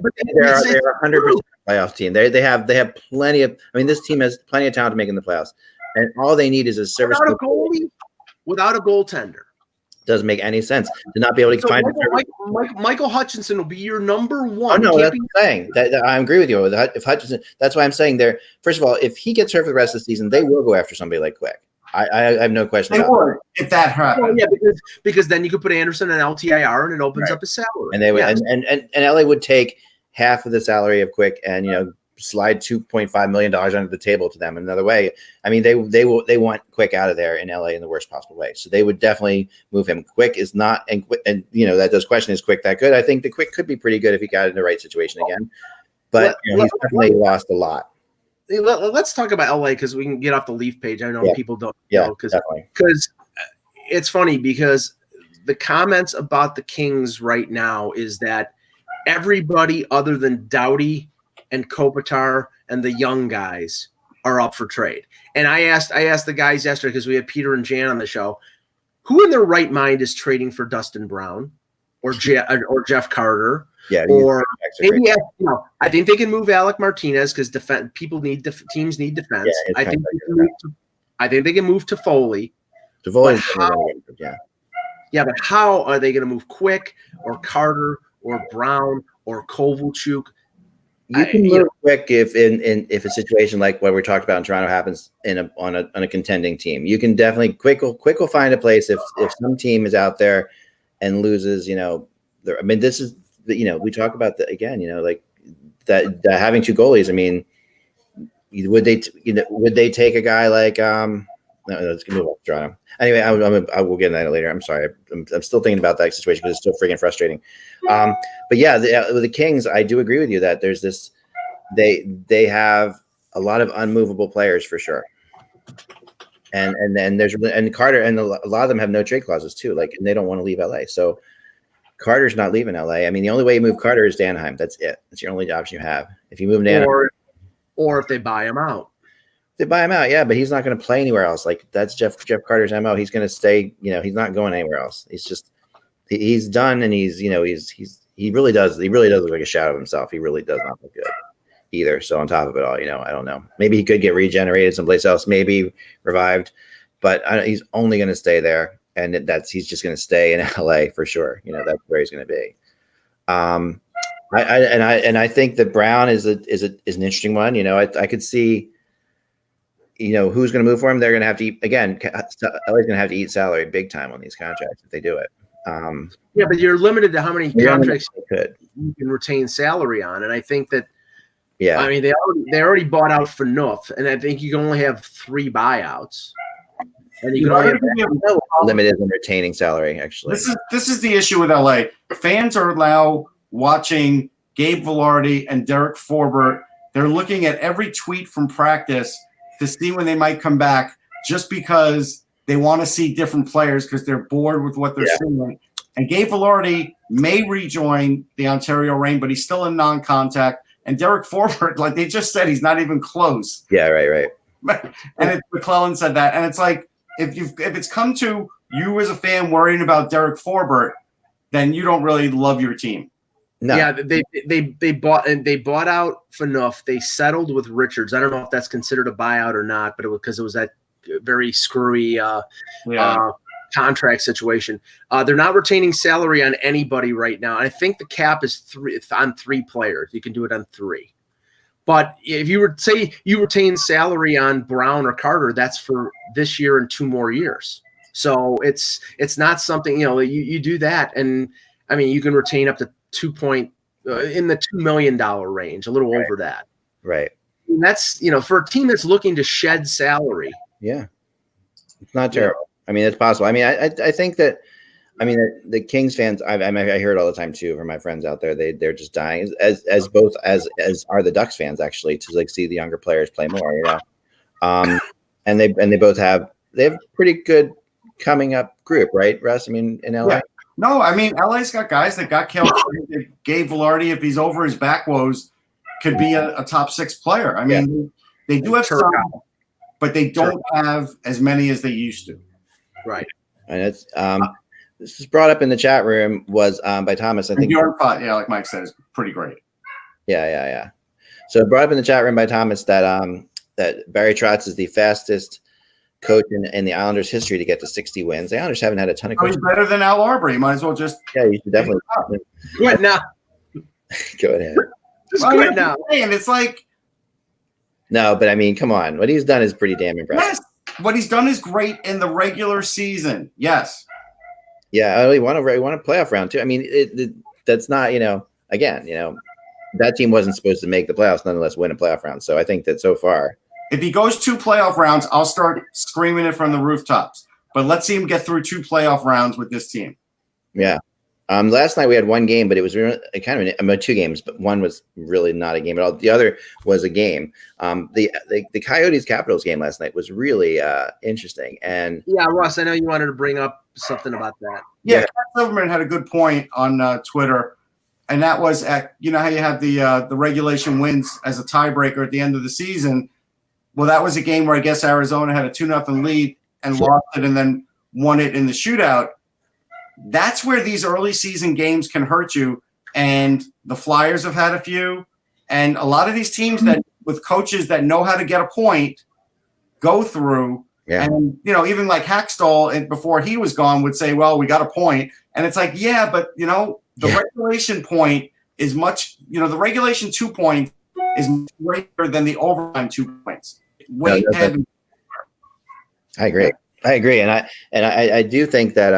playoff team. They have plenty of. I mean, this team has plenty of talent to make in the playoffs, and all they need is a service without a goaltender. Doesn't make any sense to not be able to find Michael Hutchinson will be your number 1. Oh, no, that's what I'm saying. I agree with you. If Hutchinson, that's why I'm saying there. First of all, if he gets hurt for the rest of the season, they will go after somebody like Quick. I have no question They about would if that happened. Well, yeah, because then you could put Anderson in LTIR and it opens up his salary. And they would, Yes. and LA would take half of the salary of Quick and slide $2.5 million under the table to them another way. I mean, they want Quick out of there in LA in the worst possible way. So they would definitely move him. Quick is not, and that does question, is Quick that good? I think the Quick could be pretty good if he got in the right situation again. But he's definitely lost a lot. Let's talk about LA because we can get off the Leaf page. I know people don't know because it's funny because the comments about the Kings right now is that everybody other than Doughty and Kopitar and the young guys are up for trade. And I asked the guys yesterday because we had Peter and Jan on the show, who in their right mind is trading for Dustin Brown or Jeff Carter? Yeah, or maybe I think they can move Alec Martinez because teams need defense. Yeah, I think they can move to Foley. But how are they going to move Quick or Carter or Brown or Kovalchuk? You can move Quick if a situation like what we talked about in Toronto happens on a contending team. You can definitely Quick will find a place if some team is out there and loses. I mean, this is we talk about that again. Like that having two goalies. I mean, would they take a guy like No, let's move on to Toronto. Anyway, I will get into that later. I'm sorry. I'm still thinking about that situation because it's still freaking frustrating. But yeah, with the Kings, I do agree with you that there's this. They have a lot of unmovable players for sure, and then there's Carter, and a lot of them have no trade clauses too. And they don't want to leave LA. So Carter's not leaving LA. I mean, the only way you move Carter is to Anaheim. That's it. That's your only option you have. If you move to Anaheim, or if they buy him out. They buy him out, yeah, but he's not going to play anywhere else. That's Jeff Carter's MO. He's going to stay. He's not going anywhere else. He's done, and he really does look like a shadow of himself. He really does not look good either. So on top of it all, I don't know. Maybe he could get regenerated someplace else, maybe revived, but he's only going to stay there, and he's just going to stay in LA for sure. That's where he's going to be. I think that Brown is an interesting one. I could see. Who's going to move for him? They're going to have to eat again. LA's going to have to eat salary big time on these contracts if they do it. Yeah, but you're limited to how many contracts you can retain salary on, and I think that. Yeah, I mean they already bought out Phaneuf, and I think you can only have 3 buyouts, and you can only have limited in retaining salary. Actually, this is the issue with LA. Fans are now watching Gabe Vilardi and Derek Forbort. They're looking at every tweet from practice to see when they might come back, just because they want to see different players because they're bored with what they're seeing. And Gabe Vilardi may rejoin the Ontario Reign, but he's still in non-contact. And Derek Forbort, like they just said, he's not even close. Yeah, right. And McClellan said that. And it's like, if it's come to you as a fan worrying about Derek Forbort, then you don't really love your team. No. Yeah, they bought out Phaneuf. They settled with Richards. I don't know if that's considered a buyout or not, but it was that very screwy contract situation. They're not retaining salary on anybody right now. I think the cap is 3 players. You can do it on 3. But if you were say you retain salary on Brown or Carter, that's for this year and 2 more years. So it's not something you do that, and I mean you can retain up to in the $2 million range, a little over that. Right. And that's, for a team that's looking to shed salary. Yeah. It's not terrible. I mean, it's possible. I mean, I think that, the Kings fans, I hear it all the time too, from my friends out there. They're just dying as are the Ducks fans actually to see the younger players play more, and they both have pretty good coming up group, right, Russ? I mean, in LA. Yeah. No, I mean, LA's got guys that got killed. Gabe Vilardi, if he's over his back woes, could be a top 6 player. I mean, they do have some, but they don't have as many as they used to. Right. And it's this is brought up in the chat room was by Thomas. I think your thought, like Mike said, is pretty great. Yeah. So brought up in the chat room by Thomas that that Barry Trotz is the fastest coach in the Islanders' history to get to 60 wins. The Islanders haven't had a ton of coaches. He's better than Al Arbor. You might as well just you should definitely go ahead now. Go ahead. Just go ahead now. And it's like no, but I mean, come on. What he's done is pretty damn impressive. what he's done is great in the regular season. Yes. Yeah, I really want a playoff round too. I mean, that's not, again, that team wasn't supposed to make the playoffs, nonetheless win a playoff round. So I think that so far, if he goes 2 playoff rounds, I'll start screaming it from the rooftops. But let's see him get through 2 playoff rounds with this team. Yeah. Last night we had 1 game, but it was really kind of 2 games, but one was really not a game at all. The other was a game. The Coyotes Capitals game last night was really interesting. And yeah, Russ, I know you wanted to bring up something about that. Yeah, Cat Silverman had a good point on Twitter, and that was how you had the regulation wins as a tiebreaker at the end of the season. Well, that was a game where I guess Arizona had a 2-0 lead and lost it, and then won it in the shootout. That's where these early season games can hurt you. And the Flyers have had a few. And a lot of these teams that with coaches that know how to get a point go through. Yeah. And, even like Hackstall before he was gone would say, well, we got a point. And it's like, yeah, but, the regulation point is much, the regulation 2 points is much greater than the overtime 2 points. Way ahead. I agree. And I do think that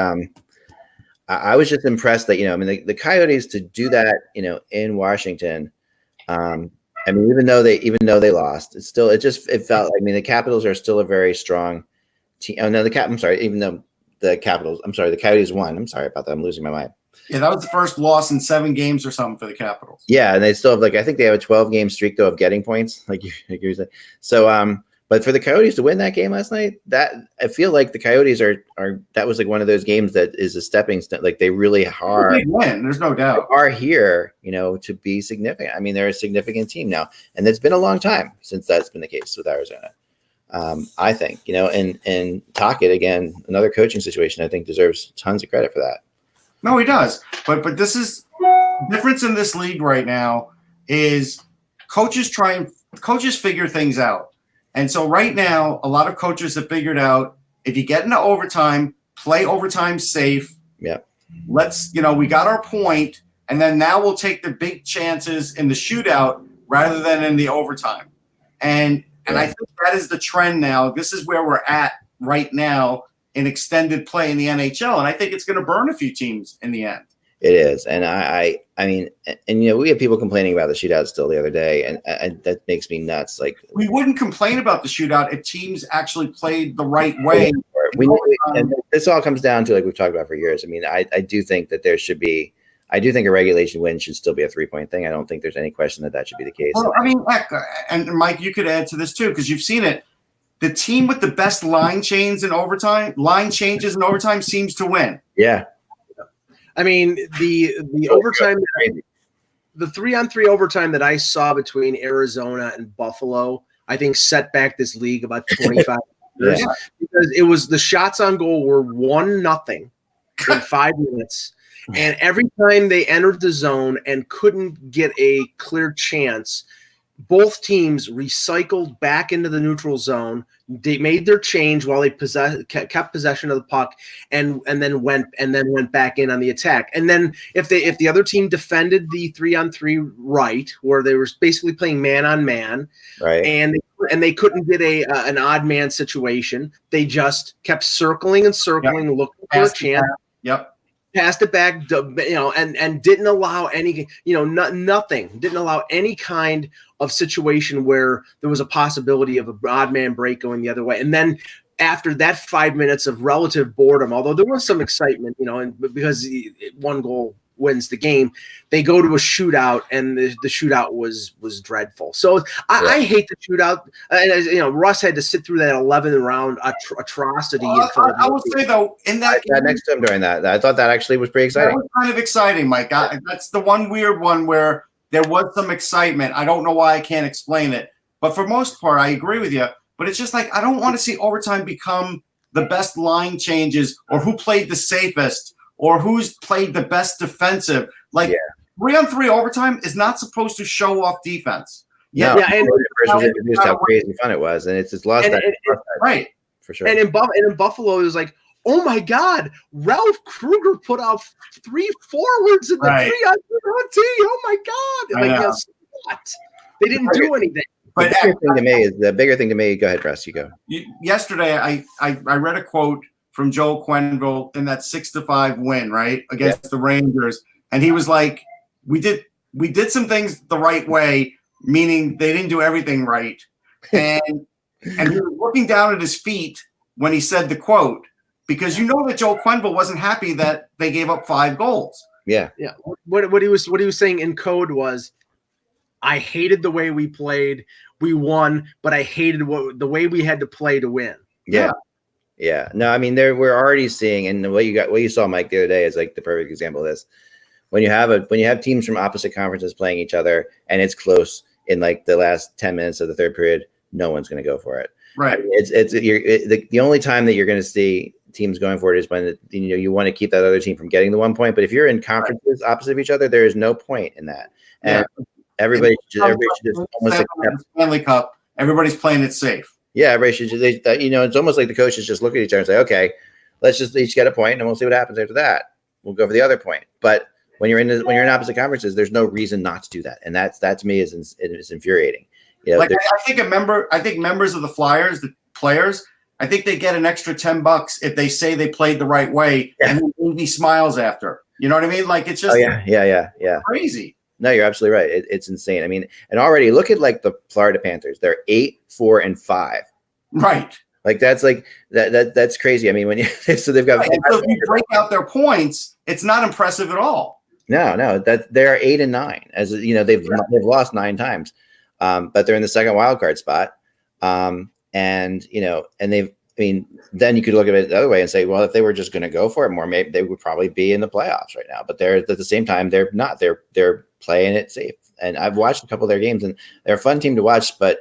I was just impressed that, the Coyotes to do that, in Washington, even though they lost, it felt like, the Capitals are still a very strong team. Oh no, the Coyotes won. I'm sorry about that. I'm losing my mind. Yeah, that was the first loss in 7 games or something for the Capitals. Yeah. And they still have I think they have a 12-game streak though of getting points, like you said. So, but for the Coyotes to win that game last night, that I feel like the Coyotes are that was one of those games that is a stepping stone. Like they really are. Big win. There's no doubt. Are here, to be significant. They're a significant team now, and it's been a long time since that's been the case with Arizona. I think, and Tocchet again, another coaching situation, I think deserves tons of credit for that. No, he does. But this is difference in this league right now is coaches figure things out. And so right now, a lot of coaches have figured out if you get into overtime, play overtime safe. Yeah. Let's, we got our point, and then now we'll take the big chances in the shootout rather than in the overtime. And I think that is the trend now. This is where we're at right now in extended play in the NHL, and I think it's going to burn a few teams in the end. It is, and we had people complaining about the shootout still the other day, and that makes me nuts. Like we wouldn't complain about the shootout if teams actually played the right way. And this all comes down to, like we've talked about for years. I do think that there should be. I do think a regulation win should still be a 3-point thing. I don't think there's any question that should be the case. Well, and Mike, you could add to this too because you've seen it. The team with the best line changes in overtime seems to win. Yeah. The overtime, the 3-on-3 overtime that I saw between Arizona and Buffalo, I think set back this league about 25 years because it was the shots on goal were 1-0 in 5 minutes. And every time they entered the zone and couldn't get a clear chance, both teams recycled back into the neutral zone. They made their change while they kept possession of the puck, and then went back in on the attack. And then if the other team defended the 3-on-3 right, where they were basically playing man on man, right, and they couldn't get an odd man situation, they just kept circling and circling, looking for a chance. Yep. Passed it back, and didn't allow any, nothing. Didn't allow any kind of situation where there was a possibility of an odd man break going the other way. And then after that 5 minutes of relative boredom, although there was some excitement, and because 1 goal wins the game, they go to a shootout, and the shootout was dreadful. So I hate the shootout. Russ had to sit through that 11 round atrocity. I will say though, in that game, next to him during that, I thought that actually was pretty exciting. That was kind of exciting, Mike. That's the one weird one where there was some excitement. I don't know why I can't explain it, but for most part, I agree with you. But it's just like I don't want to see overtime become the best line changes or who played the safest or who's played the best defensive. 3-on-3 overtime is not supposed to show off defense. Yeah, and just how crazy fun it was, and it's just lost that right for sure. And in Buffalo, it was like, oh my God, Ralph Kruger put out 3 forwards in the 3-on-3 OT. Oh my God! What? They didn't do anything. But the bigger thing to me. Go ahead, Russ. You go. Yesterday, I read a quote from Joel Quenneville in that 6-5 win, right, against the Rangers, and he was like, "We did some things the right way, meaning they didn't do everything right," and he was looking down at his feet when he said the quote, because you know that Joel Quenneville wasn't happy that they gave up 5 goals. Yeah. What he was saying in code was, I hated the way we played. We won, but I hated the way we had to play to win. Yeah. No, I mean, we're already seeing, and what you saw, Mike, the other day is like the perfect example of this. When you have teams from opposite conferences playing each other and it's close in like the last 10 minutes of the third period, no one's going to go for it. Right. I mean, the only time that you're going to see teams going for it is when you want to keep that other team from getting the 1 point. But if you're in conferences opposite of each other, there is no point in that. And everybody should just almost accept Stanley Cup. Everybody's playing it safe. Yeah, everybody should just, it's almost like the coaches just look at each other and say, okay, let's just each get a point and we'll see what happens after that. We'll go for the other point. But when you're in opposite conferences, there's no reason not to do that. And that to me is infuriating. I think members of the Flyers, the players, I think they get an extra $10 if they say they played the right way and then he smiles after. You know what I mean? Like, it's just crazy. No, you're absolutely right. It's insane. I mean, and already look at like the Florida Panthers. They're 8, 4, and 5. Right. Like that's like that's crazy. I mean, when so they've got. Right. So if you break out their points, it's not impressive at all. No, that they're 8 and 9. As they've lost 9 times, but they're in the second wild card spot. And they've. I mean, then you could look at it the other way and say, well, if they were just going to go for it more, maybe they would probably be in the playoffs right now. But they're at the same time, they're not. They're playing it safe. And I've watched a couple of their games, and they're a fun team to watch. And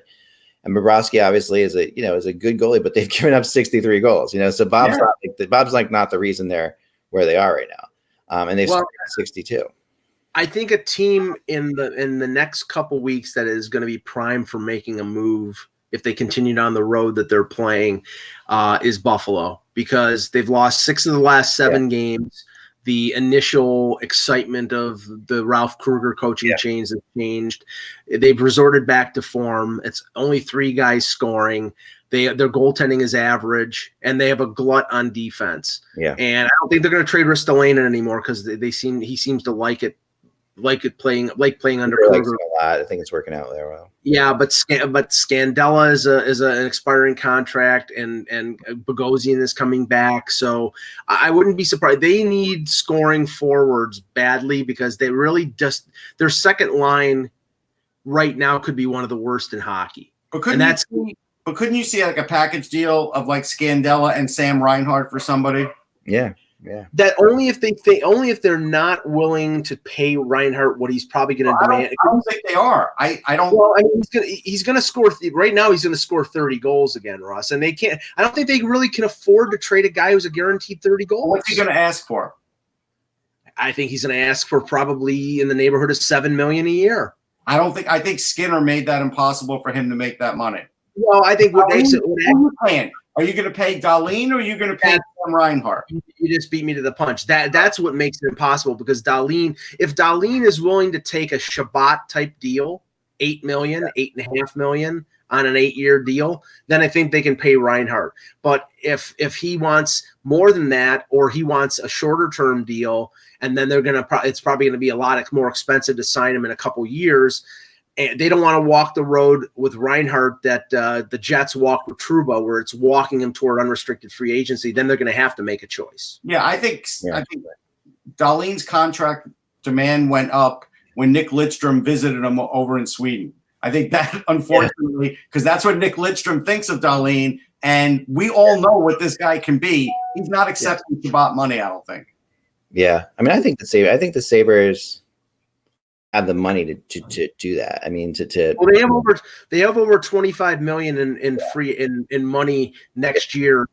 Bobrovsky obviously is a good goalie, but they've given up 63 goals. So Bob's not the reason they're where they are right now. And they've scored 62. I think a team in the next couple weeks that is going to be primed for making a move, if they continue down the road that they're playing, is Buffalo, because they've lost 6 of the last 7 games. The initial excitement of the Ralph Kruger coaching change has changed. They've resorted back to form. It's only 3 guys scoring. Their goaltending is average, and they have a glut on defense. Yeah, and I don't think they're going to trade Ristolainen anymore because he seems to like playing under Kruger a lot. I think it's working out there well. Yeah, but Scandella is an expiring contract, and Bogosian is coming back, so I wouldn't be surprised. They need scoring forwards badly because they really their second line right now could be one of the worst in hockey. But couldn't you see like a package deal of like Scandella and Sam Reinhart for somebody? Yeah. That only if they're not willing to pay Reinhart what he's probably going to demand. I don't think they are. I don't. Well, I mean, he's going to score right now. He's going to score 30 goals again, Ross, and they can't. I don't think they really can afford to trade a guy who's a guaranteed 30 goals. What's he going to ask for? I think he's going to ask for probably in the neighborhood of $7 million a year. I think Skinner made that impossible for him to make that money. Well, I think are you going to pay Dahlin or are you going to pay Sam Reinhart? You just beat me to the punch. That's what makes it impossible, because if Dahlin is willing to take a Shabbat type deal, $8 million, $8.5 million on an 8-year deal, then I think they can pay Reinhart. But if he wants more than that, or he wants a shorter term deal, and then it's probably going to be a lot more expensive to sign him in a couple years. And they don't want to walk the road with Reinhart that the Jets walk with Trouba, where it's walking him toward unrestricted free agency. Then they're going to have to make a choice. Yeah, I think Dahlin's contract demand went up when Nick Lidstrom visited him over in Sweden. I think that, unfortunately, because that's what Nick Lidstrom thinks of Dahlin, and we all know what this guy can be. He's not accepting Shabbat money, I don't think. Yeah, I mean, I think the Sabres have the money to do that. I mean, well, they have over $25 million in money next year,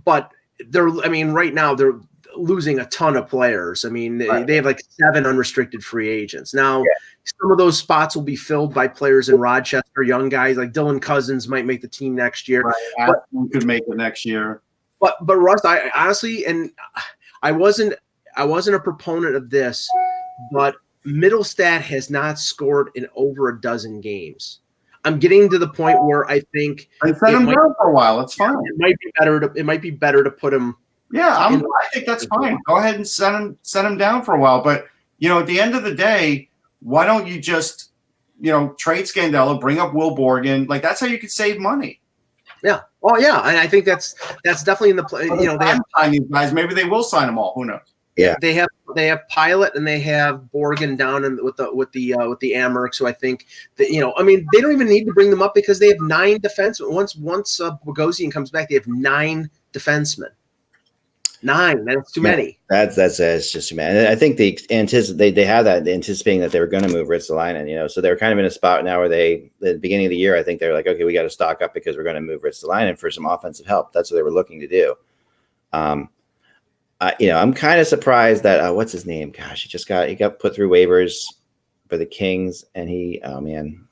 but right now they're losing a ton of players. I mean, they have like 7 unrestricted free agents now. Some of those spots will be filled by players in Rochester, young guys like Dylan Cousins might make the team next year. Right. Could make it next year. But Russ, I honestly, and I wasn't a proponent of this, but Middlestat has not scored in over a dozen games. I'm getting to the point where I think and send him down for a while. It's fine. It might be better to put him. Yeah, I think that's fine. Go ahead and send him down for a while. But at the end of the day, why don't you just trade Scandella, bring up Will Borgen? Like that's how you could save money. Yeah. Oh yeah, and I think that's definitely in the play. They have these guys. Maybe they will sign them all. Who knows? Yeah, they have Pilot and they have Borgen down with the Amherst. So I think that they don't even need to bring them up because they have 9 defensemen. Once Bogosian comes back, they have 9 defensemen. 9. That's too many. That's it's just too many. And I think they have that anticipating that they were going to move Ristolainen. So they're kind of in a spot now where at the beginning of the year, I think they're like, okay, we got to stock up because we're going to move Ristolainen for some offensive help. That's what they were looking to do. I'm kind of surprised that what's his name? Gosh, he got put through waivers for the Kings, and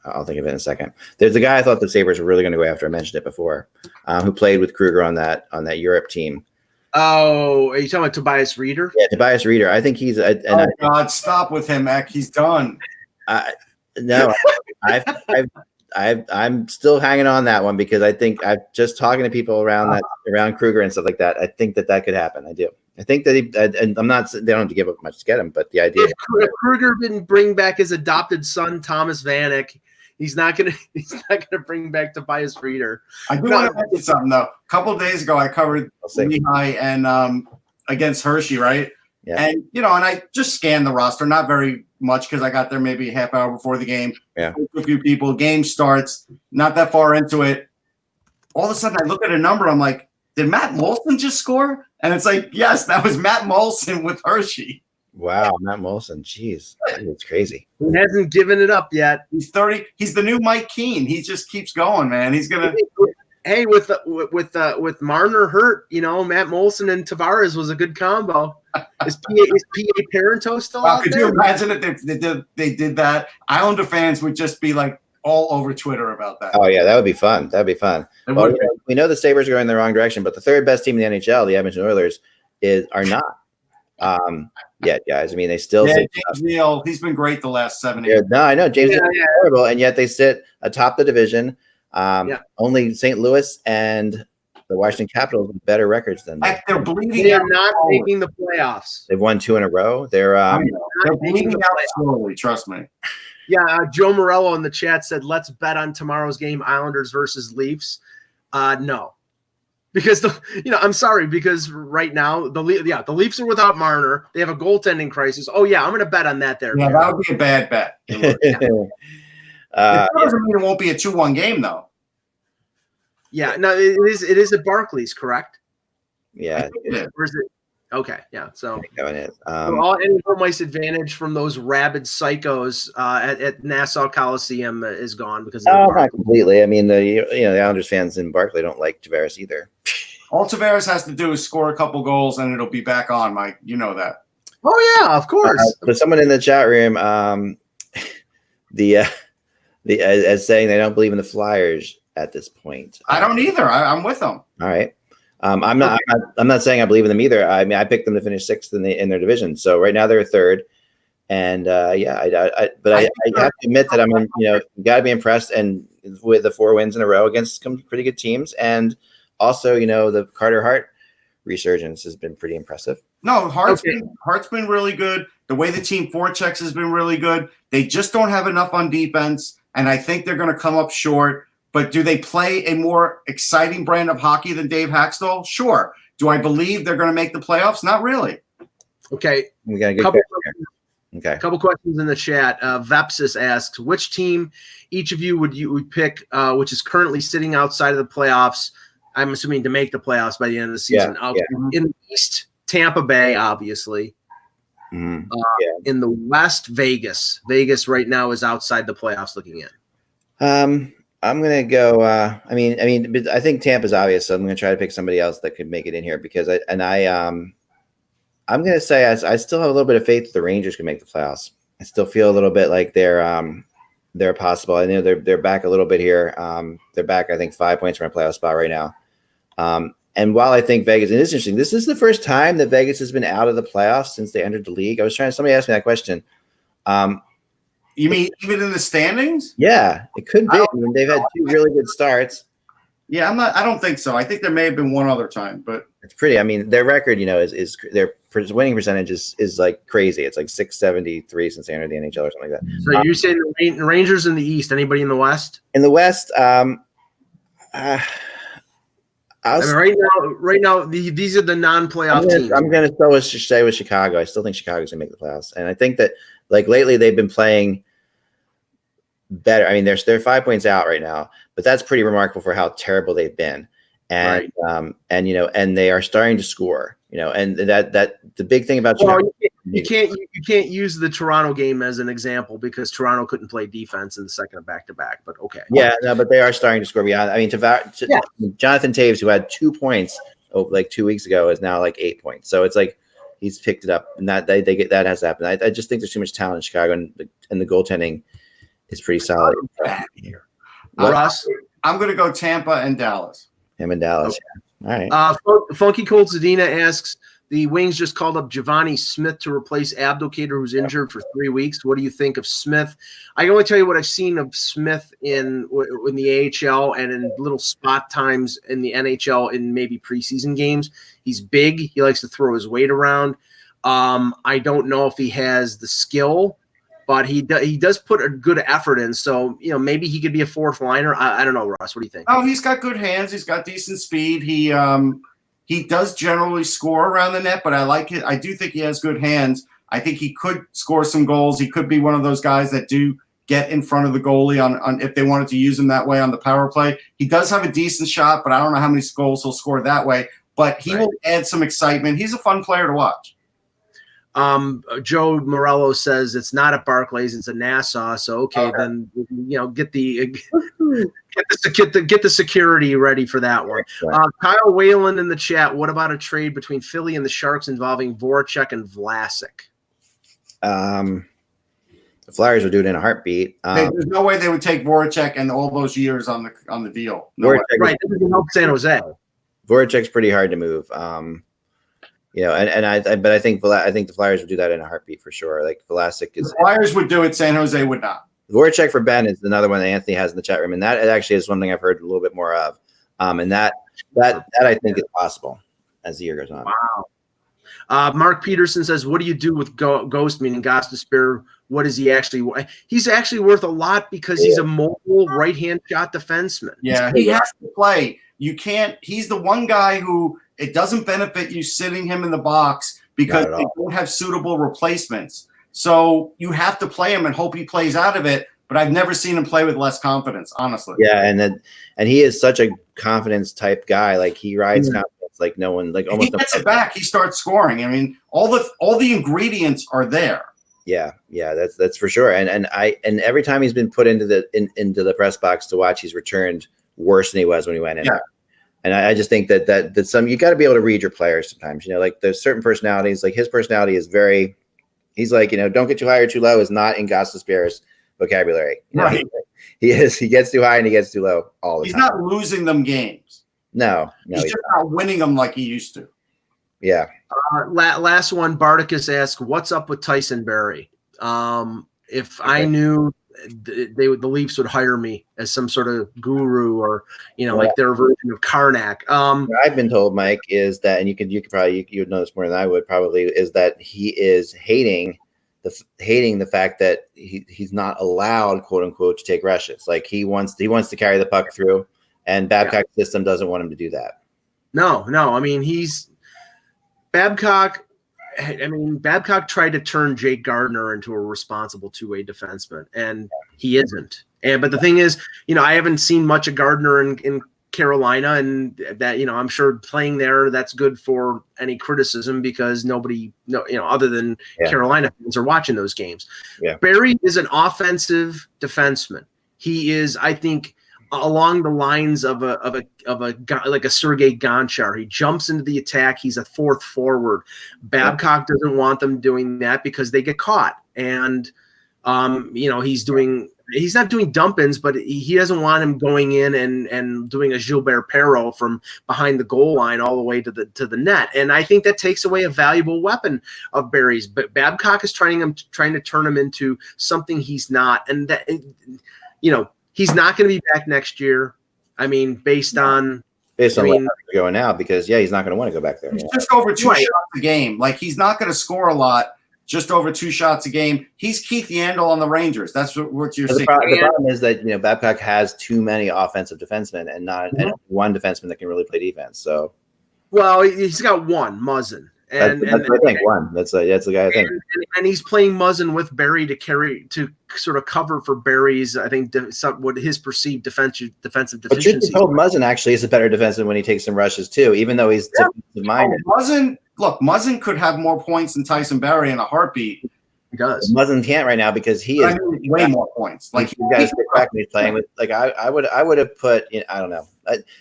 I'll think of it in a second. There's a guy I thought the Sabres were really going to go after. I mentioned it before, who played with Kruger on that Europe team. Oh, are you talking about Tobias Reeder? Yeah, Tobias Reeder. I think he's. God, stop with him, Eck. He's done. No, I'm still hanging on that one because I think I'm just talking to people around Kruger and stuff like that. I think that could happen. I do. I think that and I'm not. They don't have to give up much to get him, but the idea. If Kruger didn't bring back his adopted son Thomas Vanek, he's not gonna bring back Tobias Reeder. I do want to mention something though. A couple of days ago, I covered Lehigh and against Hershey, right? Yeah. And and I just scanned the roster, not very much because I got there maybe a half hour before the game. Yeah. A few people. Game starts. Not that far into it. All of a sudden, I look at a number. I'm like, did Matt Molson just score? And it's like, yes, that was Matt Molson with Hershey. Wow, Matt Molson. Jeez, it's crazy. He hasn't given it up yet. He's 30. He's the new Mike Keane. He just keeps going, man. He's gonna. Hey, with Marner hurt, Matt Molson and Tavares was a good combo. Is PA Parento still out could there? Could you imagine if they did that? Islander fans would just be like all over Twitter about that. Oh yeah, that would be fun. That'd be fun. Well, we know the Sabres are going in the wrong direction, but the third best team in the NHL, the Edmonton Oilers, are not. Yet, guys. I mean, they still. Yeah, James Neal, he's been great the last 7 years. No, I know James Neal is terrible, and yet they sit atop the division. Only St. Louis and the Washington Capitals with better records than them. They're bleeding. They are not making the playoffs. They've won 2 in a row. They're bleeding out slowly. Trust me. Yeah, Joe Morello in the chat said, "Let's bet on tomorrow's game, Islanders versus Leafs." No, because I'm sorry, because right now the Leafs are without Marner. They have a goaltending crisis. Oh yeah, I'm going to bet on that. There, yeah, that would be a bad bet. It doesn't mean it won't be a 2-1 game though. Yeah, no, it is at Barclays, correct? Yeah, or is it? Okay, yeah. So any home ice advantage from those rabid psychos at Nassau Coliseum is gone because not completely. I mean, the Islanders fans in Barclay don't like Tavares either. All Tavares has to do is score a couple goals and it'll be back on, Mike. You know that. Oh yeah, of course. So someone in the chat room, as saying they don't believe in the Flyers at this point. I don't either. I'm with them. All right. I'm not saying I believe in them either. I mean, I picked them to finish 6th in their division. So right now they're 3rd, and I have to admit that you got to be impressed and with the 4 wins in a row against some pretty good teams, and also the Carter Hart resurgence has been pretty impressive. No, Hart's been really good. The way the team forechecks has been really good. They just don't have enough on defense, and I think they're going to come up short. But do they play a more exciting brand of hockey than Dave Haxtell? Sure. Do I believe they're going to make the playoffs? Not really. Okay. We got a good A couple questions in the chat. Vepsis asks, which team each of you would pick, which is currently sitting outside of the playoffs? I'm assuming to make the playoffs by the end of the season. In the East, Tampa Bay, obviously. In the West, Vegas. Vegas right now is outside the playoffs looking in. I'm gonna go. I think Tampa's obvious, so I'm gonna try to pick somebody else that could make it in here because I'm gonna say I still have a little bit of faith that the Rangers can make the playoffs. I still feel a little bit like they're possible. I know they're back a little bit here. They're back, I think, 5 points from a playoff spot right now. And while I think Vegas, and it's interesting, this is the first time that Vegas has been out of the playoffs since they entered the league. Somebody asked me that question. You mean even in the standings? Yeah, it could be. I mean, they've had 2 really good starts. Yeah, I don't think so. I think there may have been one other time, but it's pretty. I mean, their record, is their winning percentage is like crazy. It's like 673 since they entered the NHL or something like that. So you're saying the Rangers in the East? Anybody in the West? In the West, right now, these are the non-playoff teams. I'm going to stay with Chicago. I still think Chicago's going to make the playoffs, and I think that like lately they've been playing better. I mean, they're 5 points out right now, but that's pretty remarkable for how terrible they've been. And and they are starting to score. And that the big thing about Chicago, you can't use the Toronto game as an example because Toronto couldn't play defense in the second of back-to-back. But okay, yeah, no, but they are starting to score beyond. I mean, Jonathan Taves, who had 2 points like 2 weeks ago, is now like 8 points. So it's like he's picked it up, and that that has to happen. I just think there's too much talent in Chicago, and the goaltending is pretty solid. Russ, I'm going to go Tampa and Dallas. Him and Dallas. Okay. All right. Funky Cold Zadina asks, the Wings just called up Giovanni Smith to replace Abdelkader, who's injured for 3 weeks. What do you think of Smith? I can only tell you what I've seen of Smith in the AHL and in little spot times in the NHL in maybe preseason games. He's big. He likes to throw his weight around. I don't know if he has the skill, but he does put a good effort in. So, maybe he could be a fourth liner. I don't know, Russ. What do you think? Oh, he's got good hands. He's got decent speed. He does generally score around the net, but I like it. I do think he has good hands. I think he could score some goals. He could be one of those guys that do get in front of the goalie on if they wanted to use him that way on the power play. He does have a decent shot, but I don't know how many goals he'll score that way. But he will add some excitement. He's a fun player to watch. Joe Morello says it's not at Barclays, it's a Nassau. So okay, then get the security ready for that one. Kyle Whalen in the chat. What about a trade between Philly and the Sharks involving Voracek and Vlasic? The Flyers would do it in a heartbeat. There's no way they would take Voracek and all those years on the deal. No right, that doesn't help San Jose. Voracek's pretty hard to move. But I think the Flyers would do that in a heartbeat for sure. Like Vlasic is. The Flyers would do it. San Jose would not. Voracek for Ben is another one that Anthony has in the chat room, and that actually is one thing I've heard a little bit more of. And that I think is possible as the year goes on. Wow. Mark Peterson says, "What do you do with Ghost, meaning Gostisbehere? What is he actually? He's actually worth a lot because he's a mobile right-hand shot defenseman. Yeah, he has to play. You can't. He's the one guy who it doesn't benefit you sitting him in the box because they don't have suitable replacements. So you have to play him and hope he plays out of it. But I've never seen him play with less confidence, honestly. Yeah, and he is such a confidence type guy. Like he rides confidence like no one. Like almost he gets it back. He starts scoring. I mean, all the ingredients are there. Yeah, that's for sure. And every time he's been put into the press box to watch, he's returned worse than he was when he went in. Yeah. And I just think that some you got to be able to read your players sometimes. Like there's certain personalities. Like his personality is very. He's like don't get too high or too low is not in Gostisbehere's vocabulary. Right. He is. He gets too high and he gets too low all the time. He's not losing them games. No, he's just not winning them like he used to. Yeah. Last one, Bardicus asked, "What's up with Tyson Barrie? If I knew the Leafs would hire me as some sort of guru or like their version of Karnak." What I've been told, Mike, is that, and you would know this more than I would probably, is that he is hating the fact that he's not allowed, quote unquote, to take rushes. Like he wants to carry the puck through, and Babcock's system doesn't want him to do that. No. I mean, Babcock tried to turn Jake Gardiner into a responsible two-way defenseman, and he isn't. But the thing is, I haven't seen much of Gardiner in Carolina, and that I'm sure playing there that's good for any criticism because nobody, other than Carolina fans are watching those games. Yeah. Barrie is an offensive defenseman. He is, I think, along the lines of a guy like a Sergei Gonchar. He jumps into the attack. He's a fourth forward. Babcock doesn't want them doing that because they get caught. And, he's doing he's not doing dump-ins, but he doesn't want him going in and doing a Gilbert Perreault from behind the goal line all the way to the net. And I think that takes away a valuable weapon of Barry's. But Babcock is trying to turn him into something he's not. And that, he's not going to be back next year. I mean, based on what he's going now, because he's not going to want to go back there. He's just over 2 shots a game. Like, he's not going to score a lot. Just over 2 shots a game. He's Keith Yandel on the Rangers. That's what you're saying. The problem is that Babcock has too many offensive defensemen and not and one defenseman that can really play defense. So, well, he's got one, Muzzin, and I think one. That's the guy I think. And he's playing Muzzin with Barry to sort of cover for Barry's, I think, what his perceived defensive deficiencies. But truth be told, Muzzin actually is a better defenseman when he takes some rushes too, even though he's defensive minded. Muzzin could have more points than Tyson Barrie in a heartbeat. He does. Muzzin can't right now because he is way more points. Like, he's got to stick back and he's playing with. Like, I would have put. I don't know.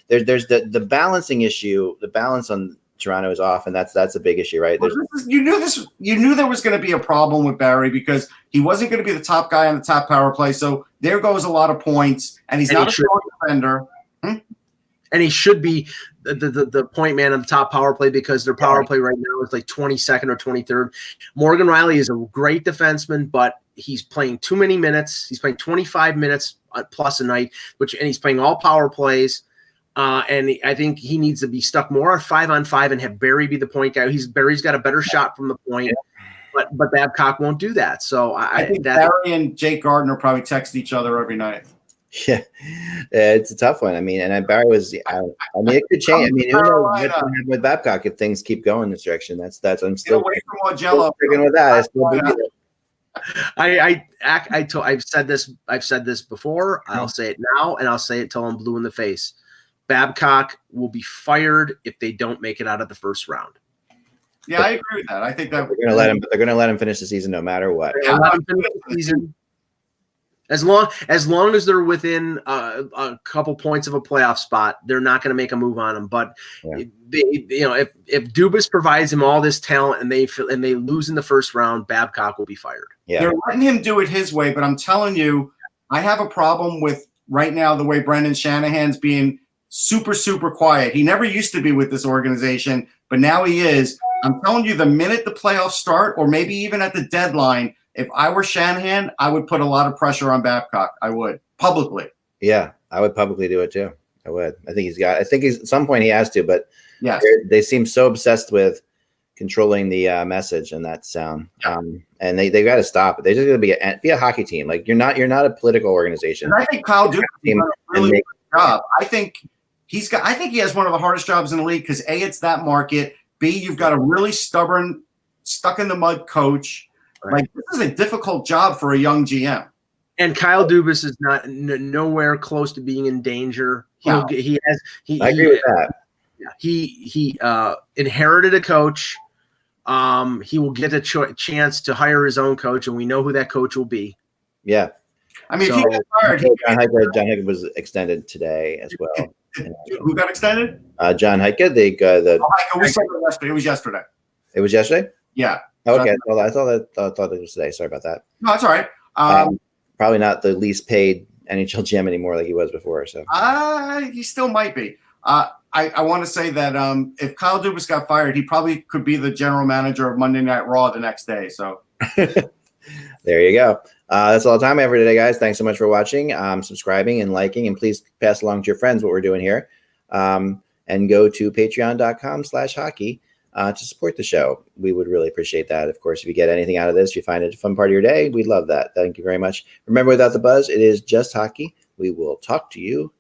There's the balancing issue. The balance on Toronto is off, and that's a big issue, right? You knew there was going to be a problem with Barrie because he wasn't going to be the top guy on the top power play. So there goes a lot of points, and he's not a strong defender. And he should be the point man on the top power play because their power play right now is like 22nd or 23rd. Morgan Riley is a great defenseman, but he's playing too many minutes. He's playing 25 minutes plus a night, and he's playing all power plays. I think he needs to be stuck more on 5-on-5 and have Barrie be the point guy. Barry's got a better shot from the point, but Babcock won't do that. So I think Barrie and Jake Gardner probably text each other every night. Yeah, it's a tough one. I mean, and Barry was. I mean, it could change. I mean, who knows what's going to happen with Babcock if things keep going this direction? That's. I'm still away from Jello. Sticking with that. I've said this before. I'll say it now, and I'll say it till I'm blue in the face. Babcock will be fired if they don't make it out of the first round. Yeah, I agree with that. I think that they're going to let him. They're going to let him finish the season no matter what. Let him finish the season. As long as they're within a couple points of a playoff spot, they're not going to make a move on him. But if Dubas provides him all this talent and they lose in the first round, Babcock will be fired. Yeah, they're letting him do it his way. But I'm telling you, I have a problem with right now the way Brendan Shanahan's being super, super quiet. He never used to be with this organization, but now he is. I'm telling you, the minute the playoffs start, or maybe even at the deadline. If I were Shanahan, I would put a lot of pressure on Babcock. I would publicly. Yeah, I would publicly do it too. I would. I think he's at some point he has to, but yes, they seem so obsessed with controlling the message and that sound. And they got to stop it. They're just going to be a hockey team. Like you're not a political organization. And I think Kyle Dubas has done a really good job. I think he has one of the hardest jobs in the league because A, it's that market. B, you've got a really stubborn, stuck in the mud coach. Right. Like this is a difficult job for a young GM. And Kyle Dubas is nowhere close to being in danger. I agree with that. He inherited a coach. He will get a chance to hire his own coach, and we know who that coach will be. Yeah. I mean, if he got fired, John Hickey was extended today as well. Who got extended? John Hickey. We saw it yesterday. It was yesterday. It was yesterday? Yeah. Okay. Well, I thought it was today. Sorry about that. No, it's all right. Probably not the least paid NHL GM anymore like he was before. So he still might be. I want to say that if Kyle Dubas got fired, he probably could be the general manager of Monday Night Raw the next day. So there you go. That's all the time I have for today, guys. Thanks so much for watching, subscribing, and liking. And please pass along to your friends what we're doing here. And go to patreon.com/hockey. To support the show. We would really appreciate that. Of course, if you get anything out of this, you find it a fun part of your day, we'd love that. Thank you very much. Remember, without the buzz, it is just hockey. We will talk to you